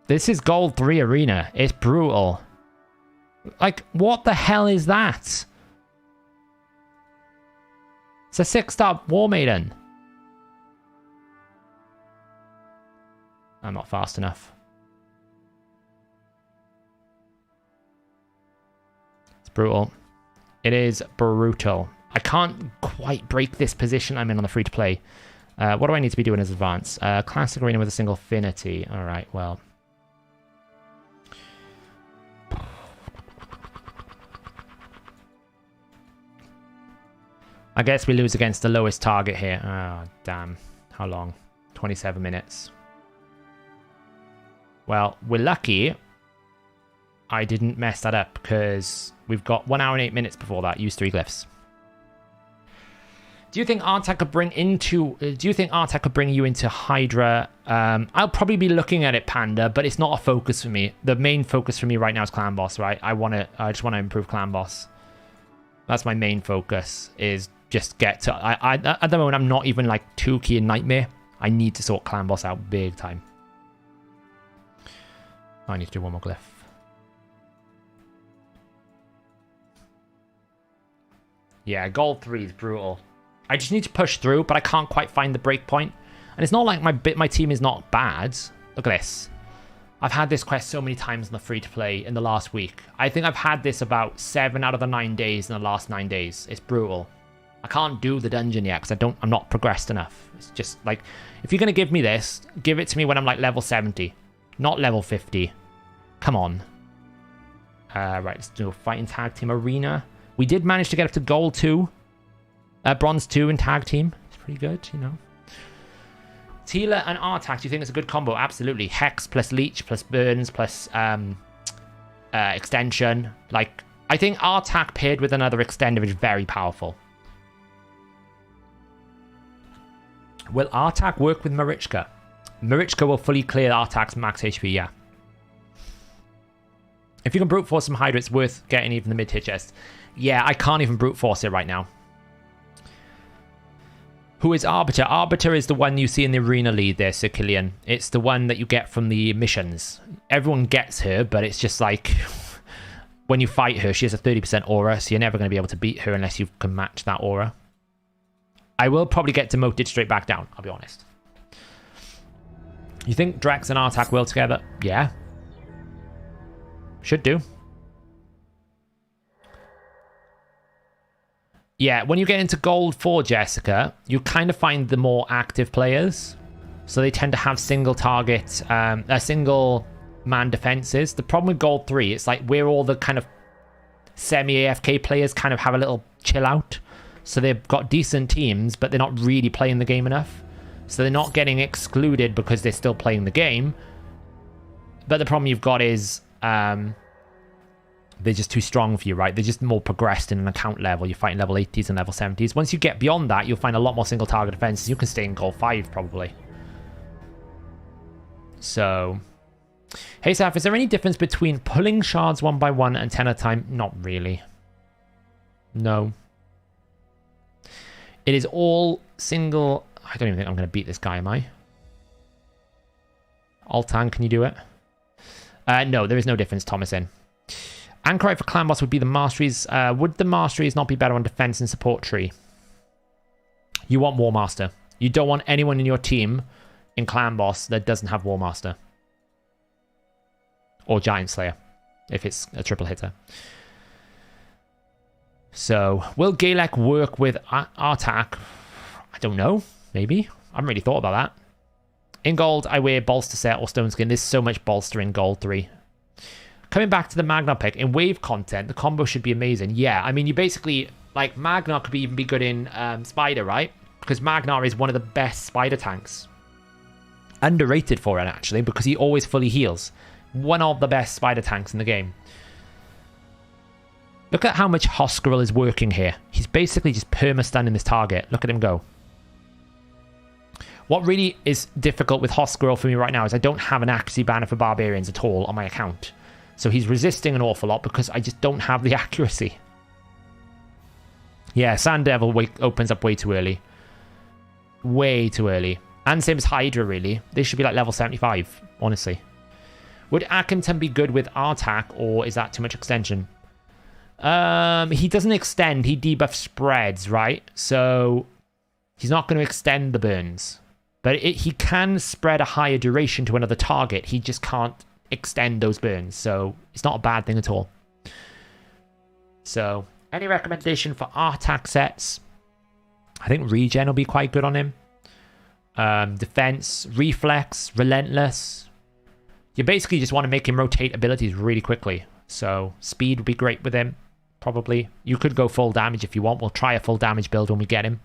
This is gold 3 arena. It's brutal. Like, what the hell is that? It's a 6-star War Maiden. I'm not fast enough. It's brutal. It is brutal. I can't quite break this position I'm in on the free-to-play. What do I need to be doing as advance? Classic arena with a single affinity. Alright, well... I guess we lose against the lowest target here. Oh, damn. How long? 27 minutes. Well, we're lucky I didn't mess that up, because we've got 1 hour and 8 minutes before that. Use 3 glyphs. Do you think Artak could bring you into Hydra? I'll probably be looking at it, Panda, but it's not a focus for me. The main focus for me right now is Clan Boss, right? I just want to improve Clan Boss. That's my main focus, is just get to... at the moment, I'm not even like too key in Nightmare. I need to sort Clan Boss out big time. I need to do one more glyph. Yeah, gold 3 is brutal. I just need to push through, but I can't quite find the break point. And it's not like my team is not bad. Look at this. I've had this quest so many times in the free-to-play in the last week. I think I've had this about 7 out of the 9 days in the last 9 days. It's brutal. I can't do the dungeon yet because I'm not progressed enough. It's just like, if you're going to give me this, give it to me when I'm like level 70, not level 50. Come on. Right, let's do a fighting tag team arena. We did manage to get up to gold 2. Bronze 2 in tag team. It's pretty good, you know. Healer and Artak, do you think it's a good combo? Absolutely. Hex plus Leech plus Burns plus Extension. Like, I think Artak paired with another Extender is very powerful. Will Artak work with Marichka? Marichka will fully clear Artak's max HP, yeah. If you can brute force some Hydra, it's worth getting even the mid-tier chest. Yeah, I can't even brute force it right now. Who is Arbiter? Arbiter is the one you see in the arena lead there, Sir Killian. It's the one that you get from the missions. Everyone gets her, but it's just like... when you fight her, she has a 30% aura, so you're never going to be able to beat her unless you can match that aura. I will probably get demoted straight back down, I'll be honest. You think Drex and Artak will together? Yeah. Should do. Yeah, when you get into Gold 4, Jessica, you kind of find the more active players. So they tend to have single target, single man defenses. The problem with Gold 3, it's like where all the kind of semi-AFK players kind of have a little chill out. So they've got decent teams, but they're not really playing the game enough. So they're not getting excluded because they're still playing the game. But the problem you've got is... they're just too strong for you, right? They're just more progressed in an account level. You're fighting level 80s and level 70s. Once you get beyond that, you'll find a lot more single target defenses. You can stay in Gold 5, probably. So... Hey, Saf, is there any difference between pulling shards 1 by 1 and 10 at a time? Not really. No. It is all single... I don't even think I'm going to beat this guy, am I? Altan, can you do it? No, there is no difference, Thomasin. Anchorite for clan boss would be the masteries. Would the masteries not be better on defense and support tree? You want War Master. You don't want anyone in your team in clan boss that doesn't have War Master. Or Giant Slayer, if it's a triple hitter. So, will Galek work with Artak? I don't know. Maybe. I haven't really thought about that. In gold, I wear bolster set or stone skin. There's so much bolster in gold 3. Coming back to the Magnar pick, in wave content, the combo should be amazing. Yeah, I mean, you basically... Like, Magnar could even be good in Spider, right? Because Magnar is one of the best Spider tanks. Underrated for it, actually, because he always fully heals. One of the best Spider tanks in the game. Look at how much Hoscaril is working here. He's basically just perma-stunning this target. Look at him go. What really is difficult with Hoscaril for me right now is I don't have an accuracy banner for Barbarians at all on my account. So he's resisting an awful lot because I just don't have the accuracy. Yeah, Sand Devil opens up way too early. Way too early. And same as Hydra, really. They should be like level 75, honestly. Would Akhenaten be good with Artak, or is that too much extension? He doesn't extend, he debuff spreads, right? So he's not going to extend the burns. But he can spread a higher duration to another target. He just can't extend those burns. So it's not a bad thing at all. So any recommendation for Artak sets? I think regen will be quite good on him. Defense, reflex, relentless. You basically just want to make him rotate abilities really quickly. So speed would be great with him, probably. You could go full damage if you want. We'll try a full damage build when we get him.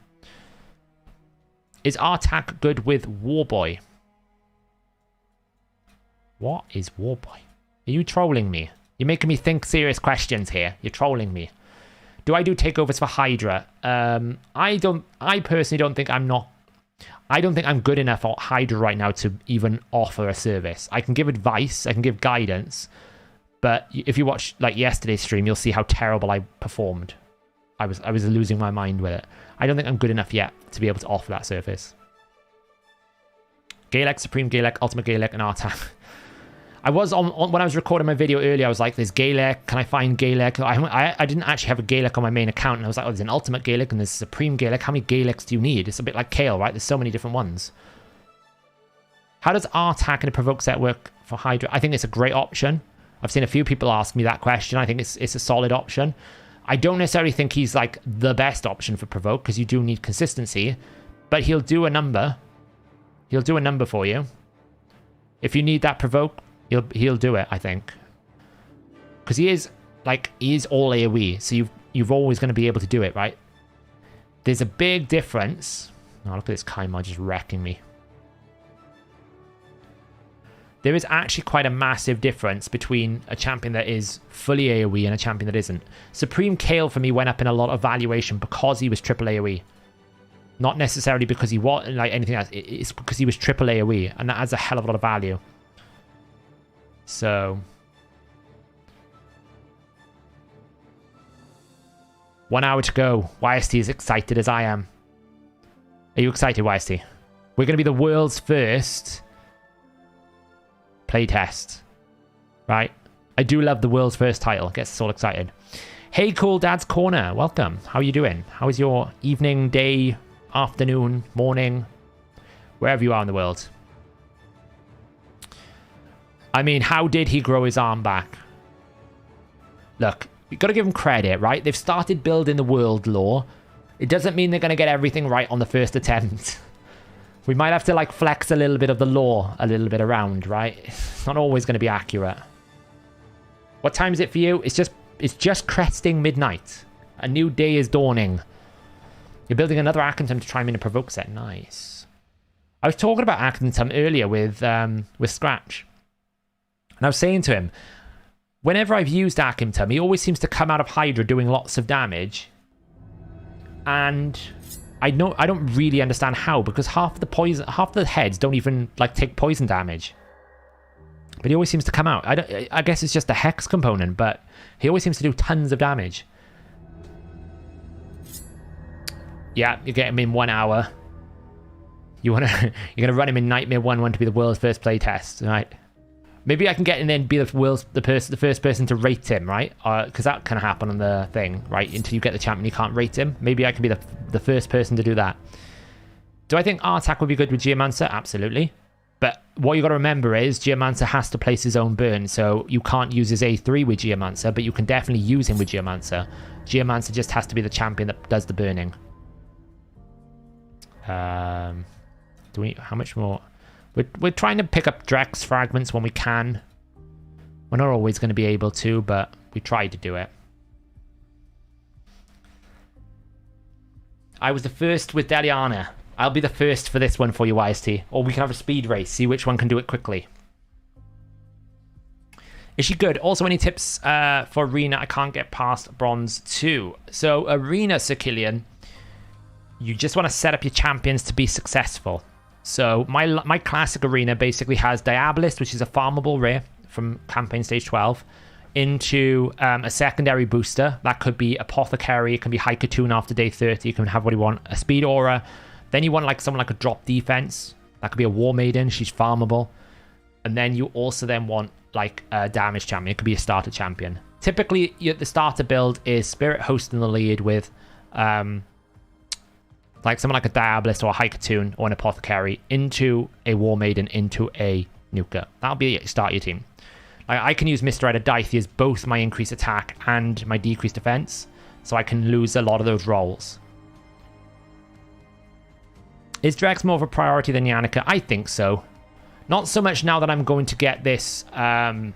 Is Artak good with Warboy? What is Warboy? Are you trolling me? You're making me think serious questions here. You're trolling me. Do I do takeovers for Hydra? I personally don't think I don't think I'm good enough at Hydra right now to even offer a service. I can give advice, I can give guidance, but if you watch like yesterday's stream, you'll see how terrible I performed. I was losing my mind with it. I don't think I'm good enough yet to be able to offer that service. Galek, Supreme Galek, Ultimate Galek, and Artak. I was on when I was recording my video earlier, I was like, there's Galek, can I find Galek? I didn't actually have a Galek on my main account, and I was like, oh, there's an Ultimate Galek and there's Supreme Galek. How many Galeks do you need? It's a bit like Kale, right? There's so many different ones. How does Artak and a Provoke set work for Hydra? I think it's a great option. I've seen a few people ask me that question. I think it's a solid option. I don't necessarily think he's like the best option for Provoke, because you do need consistency, but he'll do a number. He'll do a number for you. If you need that Provoke, he'll do it, I think. Because he is all AoE, so you're always going to be able to do it, right? There's a big difference. Oh, look at this Kaimar just wrecking me. There is actually quite a massive difference between a champion that is fully AoE and a champion that isn't. Supreme Kale for me went up in a lot of valuation because he was triple AoE. Not necessarily because he was like anything else. It's because he was triple AoE, and that adds a hell of a lot of value. So 1 hour to go. YST is excited as I am. Are you excited, YST? We're going to be the world's first playtest. Right? I do love the world's first title. Gets us all excited. Hey, Cool Dad's Corner. Welcome. How are you doing? How is your evening, day, afternoon, morning, wherever you are in the world? I mean, how did he grow his arm back? Look, you've got to give him credit, right? They've started building the world lore. It doesn't mean they're going to get everything right on the first attempt. We might have to, like, flex a little bit of the lore a little bit around, right? It's not always going to be accurate. What time is it for you? It's just cresting midnight. A new day is dawning. You're building another Ackentum to try and win a provoke set. Nice. I was talking about Ackentum earlier with Scratch. And I was saying to him, whenever I've used Ackentum, he always seems to come out of Hydra doing lots of damage. And I don't really understand how, because half the heads don't even like take poison damage. But he always seems to come out. I guess it's just the hex component, but he always seems to do tons of damage. Yeah, you get him in 1 hour. You're gonna run him in Nightmare 1-1 to be the world's first playtest, right? Maybe I can get in there and be the first person to rate him, right? Because that can happen on the thing, right? Until you get the champion, you can't rate him. Maybe I can be the first person to do that. Do I think Artak would be good with Geomancer? Absolutely. But what you got to remember is Geomancer has to place his own burn, so you can't use his A3 with Geomancer, but you can definitely use him with Geomancer. Geomancer just has to be the champion that does the burning. How much more? We're trying to pick up Drex fragments when we can. We're not always going to be able to, but we try to do it. I was the first with Deliana. I'll be the first for this one for you, YST. Or we can have a speed race, see which one can do it quickly. Is she good? Also, any tips for Arena? I can't get past Bronze 2. So, Arena, Sir Killian, you just want to set up your champions to be successful. So my classic arena basically has Diabolist, which is a farmable rare from campaign stage 12, into a secondary booster. That could be Apothecary, it can be Haikatoon after day 30, you can have what you want, a speed aura. Then you want like someone like a drop defense. That could be a War Maiden, she's farmable. And then you also then want like a damage champion, it could be a starter champion. Typically the starter build is Spirit Host in the lead with like someone like a Diabolist or a Haikatoon or an Apothecary into a War Maiden into a Nuka. That'll be it. Start your team. I can use Misdirected Dithy as both my increased attack and my decreased defense, so I can lose a lot of those rolls. Is Drex more of a priority than Yannicka? I think so. Not so much now that I'm going to get this Artak,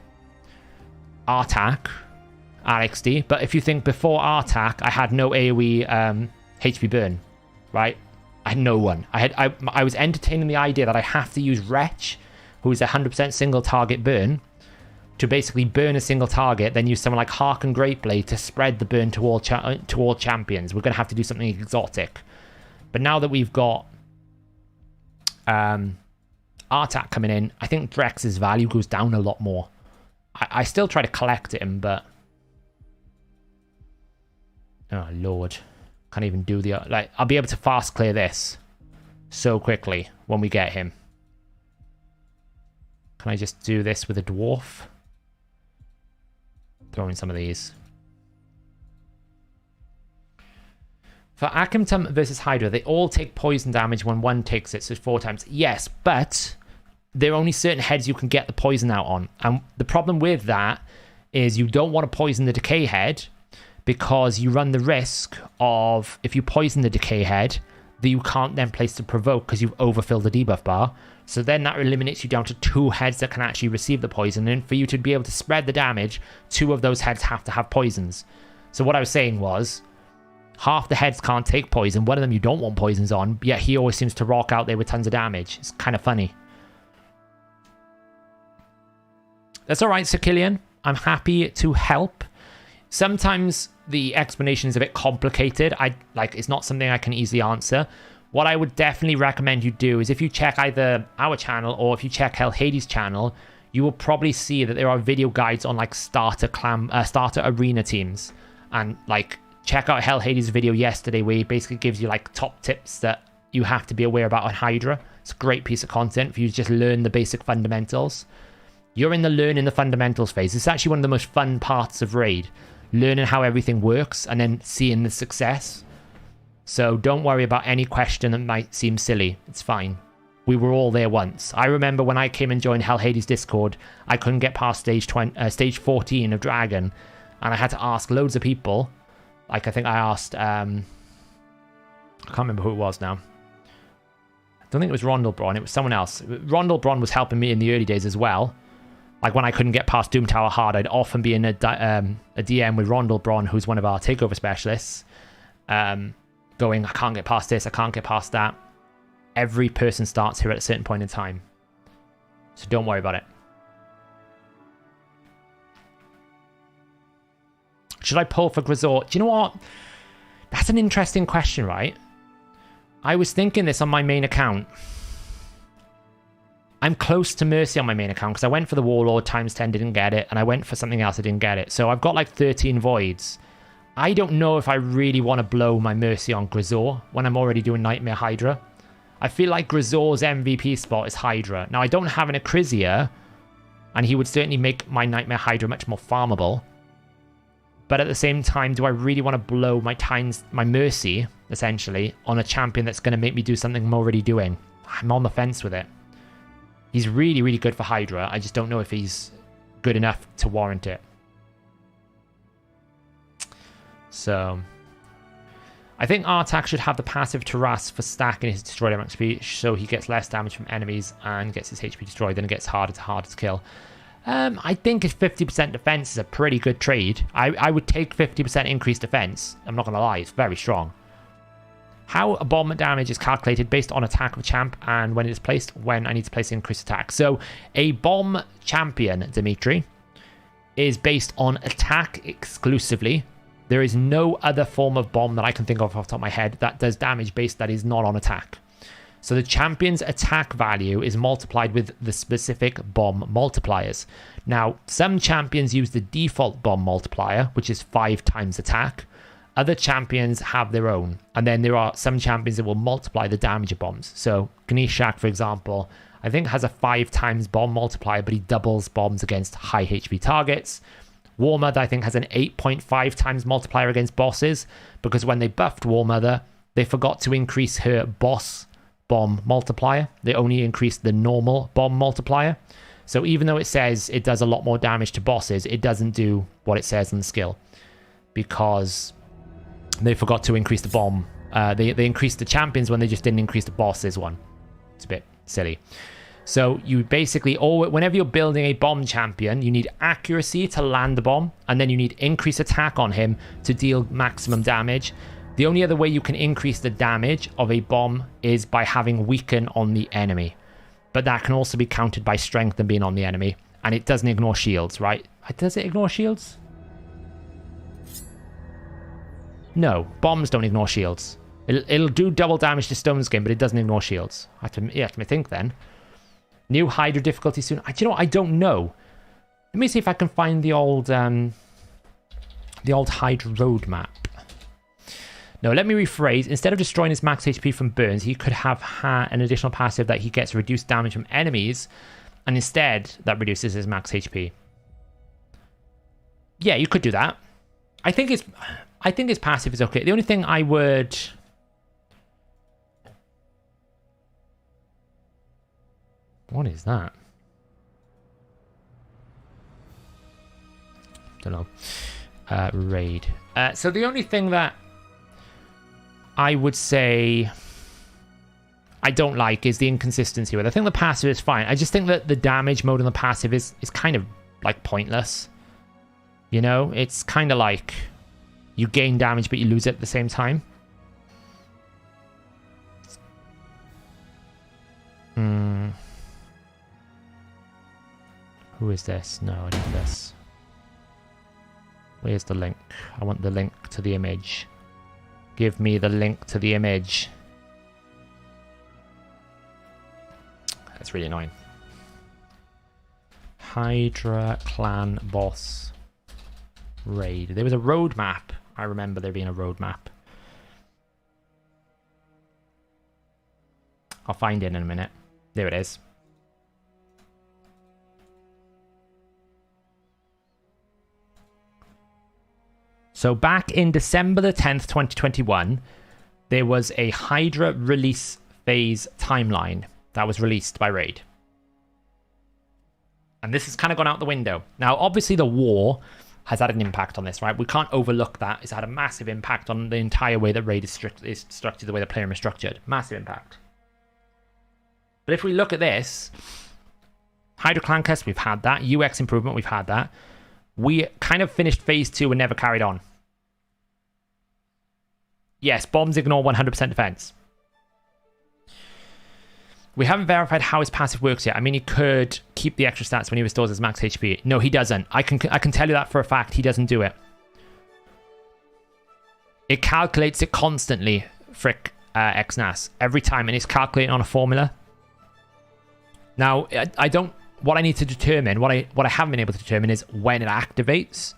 RXD, but if you think before Artak, I had no AoE HP burn. Right? I had no one. I was entertaining the idea that I have to use Wretch, who is 100% single target burn, to basically burn a single target, then use someone like Hark and Greatblade to spread the burn to all champions. We're going to have to do something exotic. But now that we've got Artak coming in, I think Drex's value goes down a lot more. I still try to collect him, but... Oh, Lord. Can't even do the... Like, I'll be able to fast clear this so quickly when we get him. Can I just do this with a dwarf? Throw in some of these. For Ackentum versus Hydra, they all take poison damage when one takes it, so 4 times. Yes, but there are only certain heads you can get the poison out on. And the problem with that is you don't want to poison the decay head, because you run the risk of, if you poison the decay head, that you can't then place the provoke because you've overfilled the debuff bar. So then that eliminates you down to 2 heads that can actually receive the poison. And for you to be able to spread the damage, 2 of those heads have to have poisons. So what I was saying was, half the heads can't take poison. One of them you don't want poisons on, yet he always seems to rock out there with tons of damage. It's kind of funny. That's all right, Sir Killian. I'm happy to help. Sometimes the explanation is a bit complicated. It's not something I can easily answer. What I would definitely recommend you do is if you check either our channel or if you check Hellhades' channel, you will probably see that there are video guides on like starter arena teams and like check out Hellhades' video yesterday where he basically gives you like top tips that you have to be aware about on Hydra. It's a great piece of content for you to just learn the basic fundamentals. You're in the learning the fundamentals phase. It's actually one of the most fun parts of Raid. Learning how everything works and then seeing the success. So don't worry about any question that might seem silly. It's fine. We were all there once. I remember when I came and joined Hellhades Discord, I couldn't get past stage 14 of Dragon. And I had to ask loads of people. Like, I think I asked... I can't remember who it was now. I don't think it was Rondellbron. It was someone else. Rondellbron was helping me in the early days as well. Like, when I couldn't get past Doom Tower hard, I'd often be in a DM with Rondellbron, who's one of our takeover specialists, going, I can't get past this, I can't get past that. Every person starts here at a certain point in time. So don't worry about it. Should I pull for Grisor? Do you know what? That's an interesting question, right? I was thinking this on my main account. I'm close to Mercy on my main account because I went for the Warlord times 10, didn't get it, and I went for something else, I didn't get it. So I've got like 13 voids. I don't know if I really want to blow my Mercy on Grisor when I'm already doing Nightmare Hydra. I feel like Grisor's MVP spot is Hydra. Now, I don't have an Acrisia, and he would certainly make my Nightmare Hydra much more farmable. But at the same time, do I really want to blow my Mercy, essentially, on a champion that's going to make me do something I'm already doing? I'm on the fence with it. He's really, really good for Hydra. I just don't know if he's good enough to warrant it. So, I think Artak should have the passive Taras for stacking his destroyed XP, so he gets less damage from enemies and gets his HP destroyed, then it gets harder to kill. I think his 50% defense is a pretty good trade. I would take 50% increased defense. I'm not going to lie, it's very strong. How a bomb damage is calculated based on attack of a champ and when it is placed, when I need to place increased attack. So a bomb champion, Dimitri, is based on attack exclusively. There is no other form of bomb that I can think of off the top of my head that does damage based that is not on attack. So the champion's attack value is multiplied with the specific bomb multipliers. Now, some champions use the default bomb multiplier, which is 5 times attack. Other champions have their own. And then there are some champions that will multiply the damage of bombs. So Ganeshak, for example, I think has a 5 times bomb multiplier, but he doubles bombs against high HP targets. Warmother, I think, has an 8.5 times multiplier against bosses, because when they buffed Warmother, they forgot to increase her boss bomb multiplier. They only increased the normal bomb multiplier. So even though it says it does a lot more damage to bosses, it doesn't do what it says in the skill, because they forgot to increase the bomb. They increased the champions when they just didn't increase the bosses one. It's a bit silly. So you basically, whenever you're building a bomb champion, you need accuracy to land the bomb, and then you need increased attack on him to deal maximum damage. The only other way you can increase the damage of a bomb is by having weaken on the enemy. But that can also be countered by strength and being on the enemy. And it doesn't ignore shields, right? Does it ignore shields? No, bombs don't ignore shields. It'll do double damage to stone skin, but it doesn't ignore shields. I have to think then. New Hydra difficulty soon. Do you know what? I don't know. Let me see if I can find the old Hydra roadmap. No, let me rephrase. Instead of destroying his max HP from burns, he could have an additional passive that he gets reduced damage from enemies, and instead that reduces his max HP. Yeah, you could do that. I think his passive is okay. The only thing I would... What is that? Don't know. Raid. So the only thing that I would say I don't like is the inconsistency with it. I think the passive is fine. I just think that the damage mode on the passive is kind of like pointless. You know, it's kind of like you gain damage but you lose it at the same time. Who is this? No, I need this. Where's the link? I want the link to the image. Give me the link to the image. That's really annoying. Hydra clan boss raid. There was a roadmap I remember there being a roadmap. I'll find it in a minute. There it is. So back in December the 10th, 2021, there was a Hydra release phase timeline that was released by Raid. And this has kind of gone out the window. Now, obviously, the war has had an impact on this, right? We can't overlook that. It's had a massive impact on the entire way that Raid is structured, the way the player is structured. Massive impact. But if we look at this, Hydra Clan Quest, we've had that. UX improvement, we've had that. We kind of finished phase 2 and never carried on. Yes, bombs ignore 100% defense. We haven't verified how his passive works yet. I mean, he could keep the extra stats when he restores his max HP. No, he doesn't. I can tell you that for a fact. He doesn't do it. It calculates it constantly, frick XNAS, every time, and it's calculating on a formula. Now, I don't. What I need to determine, what I haven't been able to determine is when it activates.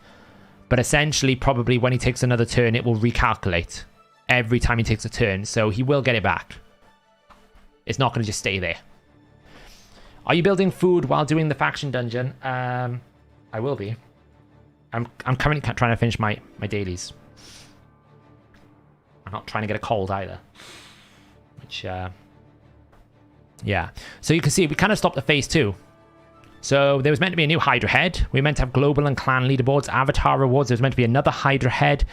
But essentially, probably when he takes another turn, it will recalculate every time he takes a turn. So he will get it back. It's not going to just stay there. Are you building food while doing the faction dungeon? I will be. I'm currently trying to finish my dailies. I'm not trying to get a cold either. Which, yeah. So you can see we kind of stopped at phase 2. So there was meant to be a new Hydra head. We were meant to have global and clan leaderboards, avatar rewards. There was meant to be another Hydra head.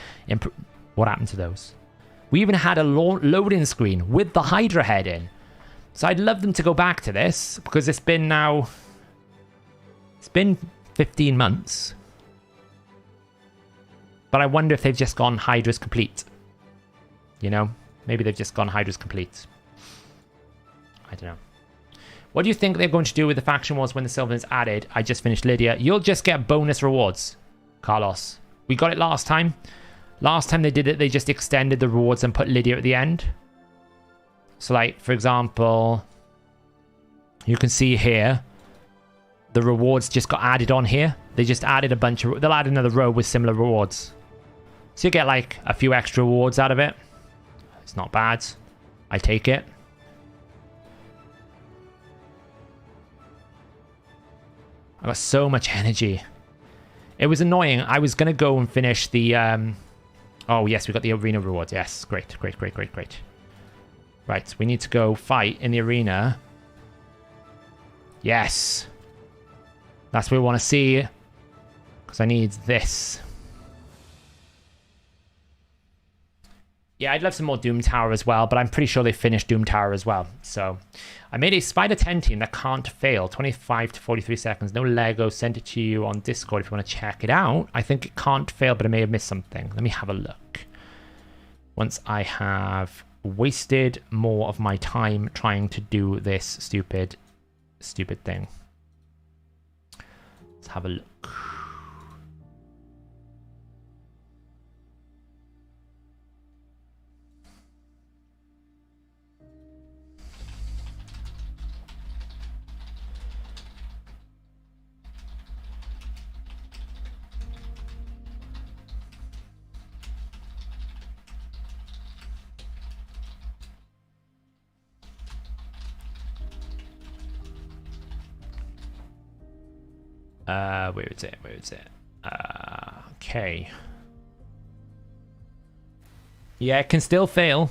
What happened to those? We even had a loading screen with the Hydra head in. So I'd love them to go back to this, because it's been 15 months. But I wonder if they've just gone Hydra's complete. You know? Maybe they've just gone Hydra's complete. I don't know. What do you think they're going to do with the faction wars when the Sylvan is added? I just finished Lydia. You'll just get bonus rewards, Carlos. We got it last time. Last time they did it, they just extended the rewards and put Lydia at the end. So, like, for example, you can see here, the rewards just got added on here. They just added a bunch of... They'll add another row with similar rewards. So you get, like, a few extra rewards out of it. It's not bad. I take it. I got so much energy. It was annoying. I was going to go and finish the... Oh, yes, we got the arena rewards. Yes, great, great, great, great, great. Right, we need to go fight in the arena. Yes. That's what we want to see. Because I need this. Yeah, I'd love some more Doom Tower as well, but I'm pretty sure they finished Doom Tower as well. So, I made a Spider 10 team that can't fail. 25 to 43 seconds. No Lego. Sent it to you on Discord if you want to check it out. I think it can't fail, but I may have missed something. Let me have a look. Once I have wasted more of my time trying to do this stupid thing. Let's have a look. Where is it? Where is it? Okay. Yeah, it can still fail.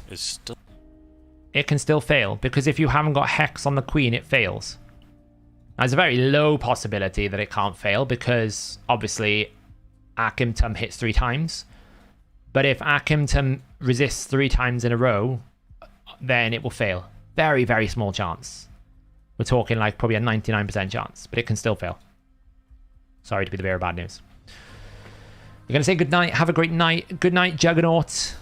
It can still fail, because if you haven't got Hex on the Queen, it fails. Now, there's a very low possibility that it can't fail, because obviously Akimtum hits 3 times. But if Akimtum resists 3 times in a row, then it will fail. Very, very small chance. We're talking like probably a 99% chance, but it can still fail. Sorry to be the bearer of bad news. We're going to say good night. Have a great night. Good night, Juggernaut.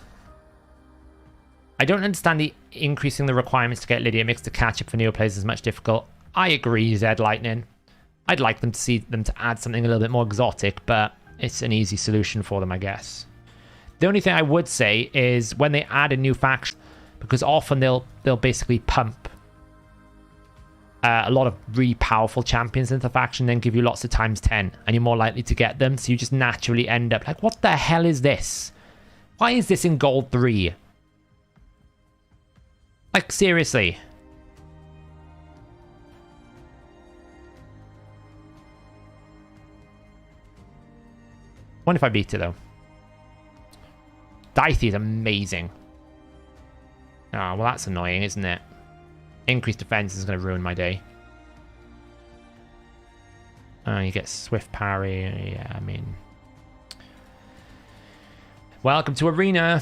I don't understand the increasing the requirements to get Lydia mixed to catch up for newer players is much difficult. I agree, Zed Lightning. I'd like them to see them to add something a little bit more exotic, but it's an easy solution for them, I guess. The only thing I would say is when they add a new faction, because often they'll basically pump a lot of really powerful champions into the faction, then give you lots of times 10, and you're more likely to get them, so you just naturally end up like, what the hell is this? Why is this in gold 3? Like, seriously. Wonder if I beat it, though. Daithie is amazing. Oh, well, that's annoying, isn't it? Increased defense is going to ruin my day. You get swift parry. Yeah, I mean... Welcome to Arena.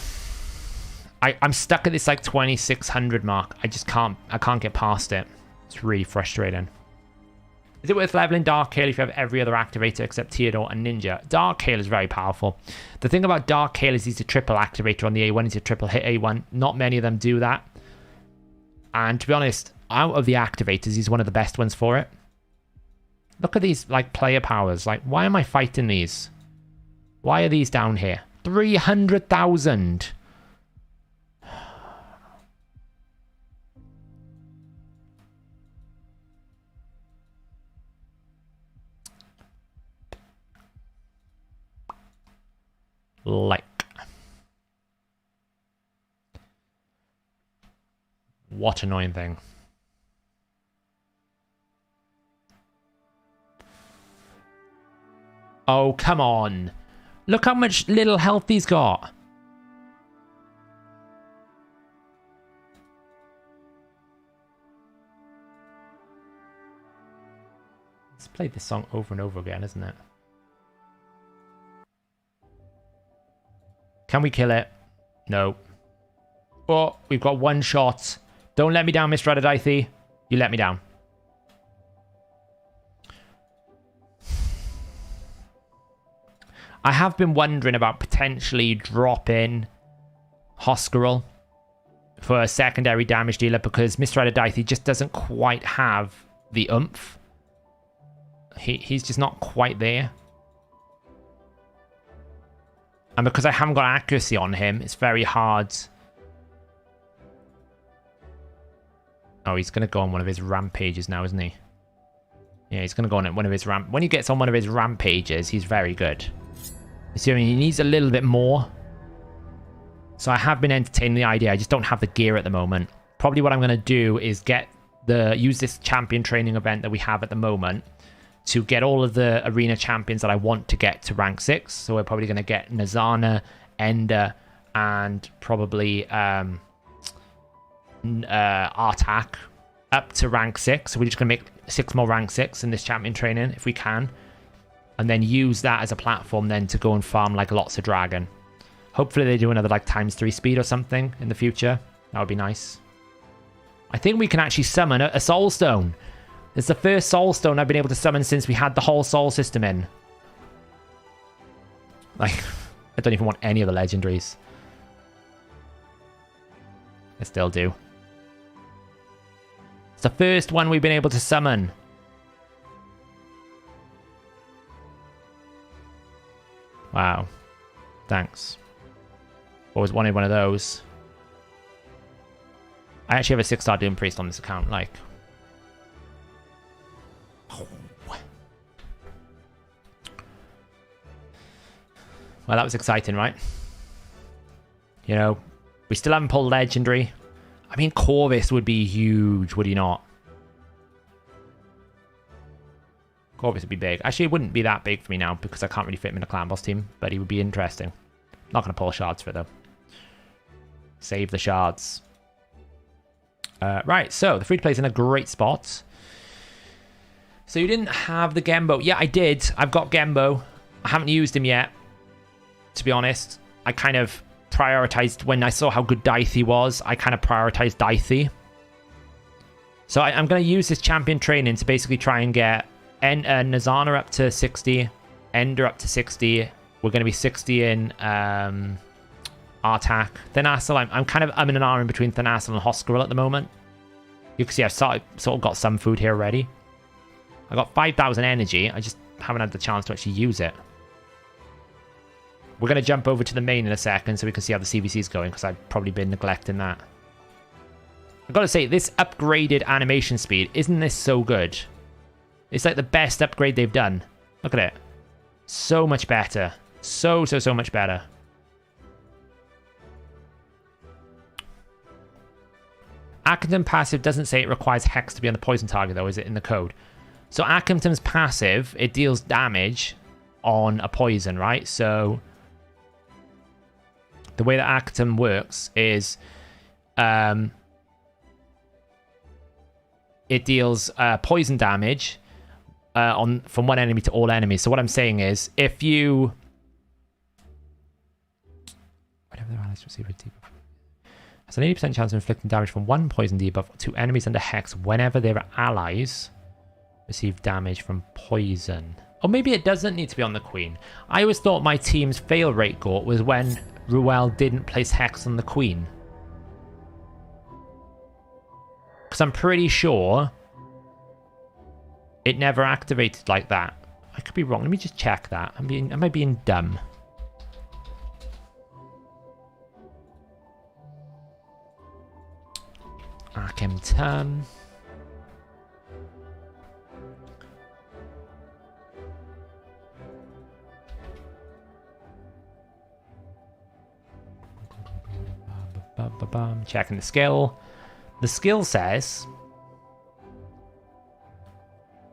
I'm stuck at this, like, 2600 mark. I just can't... I can't get past it. It's really frustrating. Is it worth leveling Dark Hail if you have every other activator except Theodore and Ninja? Dark Hail is very powerful. The thing about Dark Hail is he's a triple activator on the A1. He's a triple hit A1. Not many of them do that. And to be honest, out of the activators, he's one of the best ones for it. Look at these, like, player powers. Like, why am I fighting these? Why are these down here? 300,000. Like. What annoying thing. Oh, come on. Look how much little health he's got. Let's play this song over and over again, isn't it? Can we kill it? No. Oh, we've got one shot. Don't let me down, Mr. Daithie. You let me down. I have been wondering about potentially dropping Hoskerel for a secondary damage dealer because Mr. Daithie just doesn't quite have the oomph. He's just not quite there. And because I haven't got accuracy on him, it's very hard. Oh, he's going to go on one of his rampages now, isn't he? Yeah, he's going to go on one of his when he gets on one of his rampages, he's very good. So he needs a little bit more. So I have been entertaining the idea. I just don't have the gear at the moment. Probably what I'm going to do is use this champion training event that we have at the moment to get all of the arena champions that I want to get to rank 6. So we're probably going to get Nazana, Ender, and probably Artak up to rank 6. So we're just going to make 6 more rank 6 in this champion training if we can. And then use that as a platform then to go and farm like lots of dragon. Hopefully they do another like ×3 speed or something in the future. That would be nice. I think we can actually summon a soul stone. It's the first soul stone I've been able to summon since we had the whole soul system in. Like, I don't even want any of the legendaries. I still do. It's the first one we've been able to summon. Wow. Thanks. Always wanted one of those. I actually have a 6-star Doom Priest on this account, like. Well, that was exciting, right? You know, we still haven't pulled Legendary. I mean, Corvus would be huge, would he not? Corvus would be big. Actually, it wouldn't be that big for me now because I can't really fit him in a clan boss team, but he would be interesting. Not going to pull shards for it, though. Save the shards. Right, so the free-to-play is in a great spot. So you didn't have the Gembo. Yeah, I did. I've got Gembo. I haven't used him yet, to be honest. I kind of prioritized, when I saw how good Daithie was, I kind of prioritized Daithie. So I'm going to use this champion training to basically try and get Nazana up to 60, Ender up to 60. We're going to be 60 in Artak. Thanasil, I'm kind of in an R in between Thanasil and Hoskerel at the moment. You can see I've sort of got some food here already. I got 5,000 energy. I just haven't had the chance to actually use it. We're going to jump over to the main in a second so we can see how the CVC is going because I've probably been neglecting that. I've got to say, this upgraded animation speed, isn't this so good? It's like the best upgrade they've done. Look at it. So much better. So much better. Accrington passive doesn't say it requires Hex to be on the poison target, though, is it in the code? So Accrington's passive, it deals damage on a poison, right? So the way that Accrington works is it deals poison damage from one enemy to all enemies. So what I'm saying is, if you... Whatever their allies receive a debuff. Has an 80% chance of inflicting damage from one poison debuff to enemies under Hex whenever their allies receive damage from poison. Or maybe it doesn't need to be on the Queen. I always thought my team's fail rate goal was when Ruel didn't place Hex on the Queen. Because I'm pretty sure it never activated like that. I could be wrong. Let me just check that. Am I being dumb? Accrington. Checking the skill. The skill says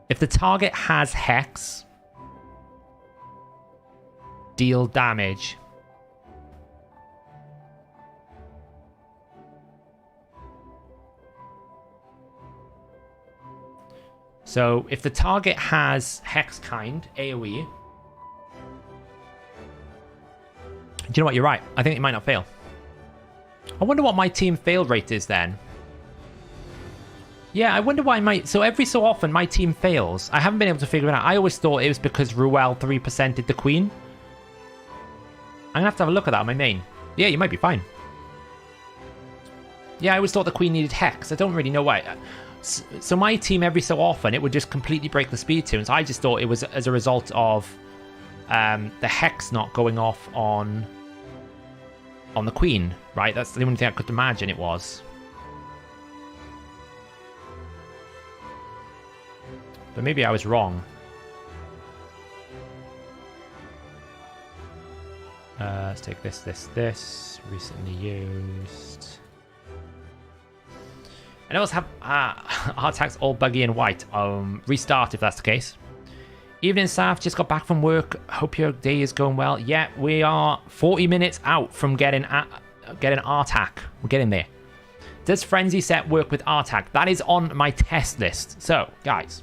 if the target has Hex, deal damage. So if the target has Hex kind, AoE, do you know what? You're right. I think it might not fail. I wonder what my team fail rate is then. Yeah, I wonder why my... So every so often my team fails. I haven't been able to figure it out. I always thought it was because Ruel 3%ed the Queen. I'm going to have a look at that on my main. Yeah, you might be fine. Yeah, I always thought the Queen needed Hex. I don't really know why. So my team, every so often, it would just completely break the speed tunes. I just thought it was as a result of the Hex not going off on the Queen, right? That's the only thing I could imagine it was. But maybe I was wrong. Let's take this. Recently used. And I also have Artak's all buggy and white. Restart if that's the case. Evening, Saf. Just got back from work. Hope your day is going well. Yeah, we are 40 minutes out from getting Artak. We're getting there. Does Frenzy Set work with Artak? That is on my test list. So, guys,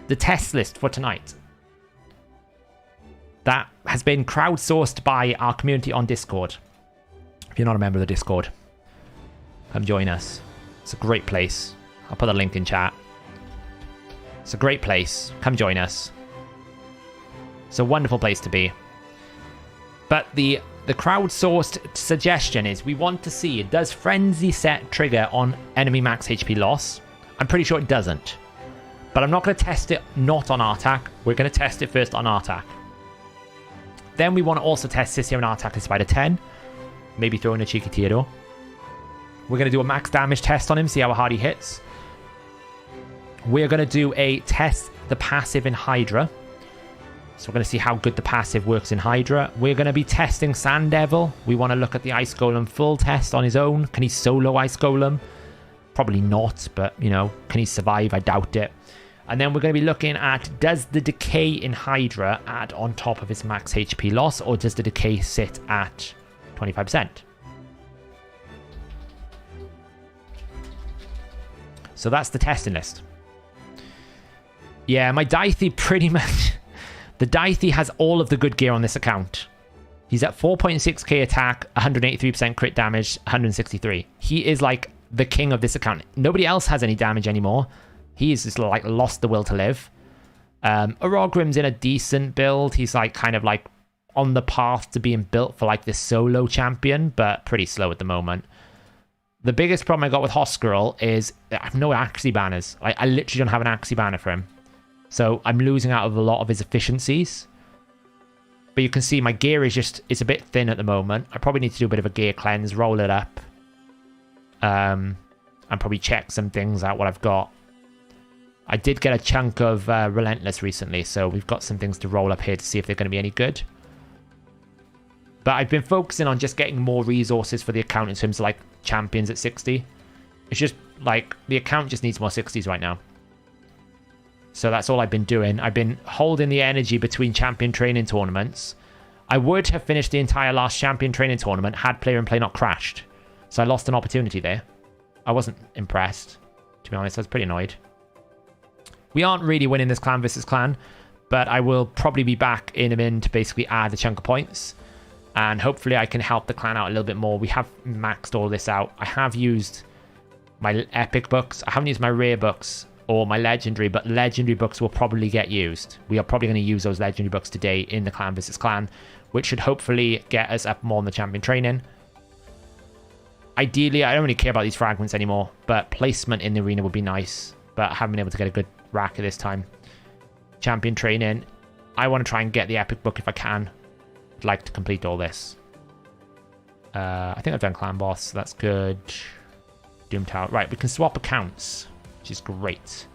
the test list for tonight. That has been crowdsourced by our community on Discord. If you're not a member of the Discord, come join us. It's a great place. I'll put a link in chat. It's a great place. Come join us. It's a wonderful place to be. But the crowdsourced suggestion is we want to see, does Frenzy Set trigger on enemy max HP loss? I'm pretty sure it doesn't. But I'm not going to test it not on Artak. We're going to test it first on Artak. Then we want to also test Sissio and Artak in Spider 10. Maybe throw in a cheeky Theodore. We're going to do a max damage test on him, see how hard he hits. We're going to do a test the passive in Hydra. So we're going to see how good the passive works in Hydra. We're going to be testing Sand Devil. We want to look at the Ice Golem full test on his own. Can he solo Ice Golem? Probably not, but, you know, can he survive? I doubt it. And then we're going to be looking at, does the Decay in Hydra add on top of his max HP loss, or does the Decay sit at 25%? So that's the testing list. Yeah, my Daithie pretty much... The Daithie has all of the good gear on this account. He's at 4.6k attack, 183% crit damage, 163. He is like the king of this account. Nobody else has any damage anymore. He's just like lost the will to live. Orogrim's in a decent build. He's like kind of like on the path to being built for like this solo champion, but pretty slow at the moment. The biggest problem I got with Hoskerl is I have no Axie banners. I literally don't have an Axie banner for him. So I'm losing out of a lot of his efficiencies. But you can see my gear is just, it's a bit thin at the moment. I probably need to do a bit of a gear cleanse, roll it up. And probably check some things out, what I've got. I did get a chunk of Relentless recently, so we've got some things to roll up here to see if they're going to be any good. But I've been focusing on just getting more resources for the account in terms of like champions at 60. It's just like the account just needs more 60s right now. So that's all I've been doing. I've been holding the energy between champion training tournaments. I would have finished the entire last champion training tournament had player and play not crashed. So I lost an opportunity there. I wasn't impressed, to be honest. I was pretty annoyed. We aren't really winning this clan versus clan, but I will probably be back in a min to basically add a chunk of points. And hopefully I can help the clan out a little bit more. We have maxed all this out. I have used my epic books. I haven't used my rare books or my legendary, but legendary books will probably get used. We are probably going to use those legendary books today in the clan versus clan, which should hopefully get us up more in the champion training. Ideally, I don't really care about these fragments anymore, but placement in the arena would be nice, but I haven't been able to get a good rack at this time. Champion training. I want to try and get the epic book if I can. I'd like to complete all this. I think I've done clan boss, so that's good. Doom Tower. Right, we can swap accounts, which is great.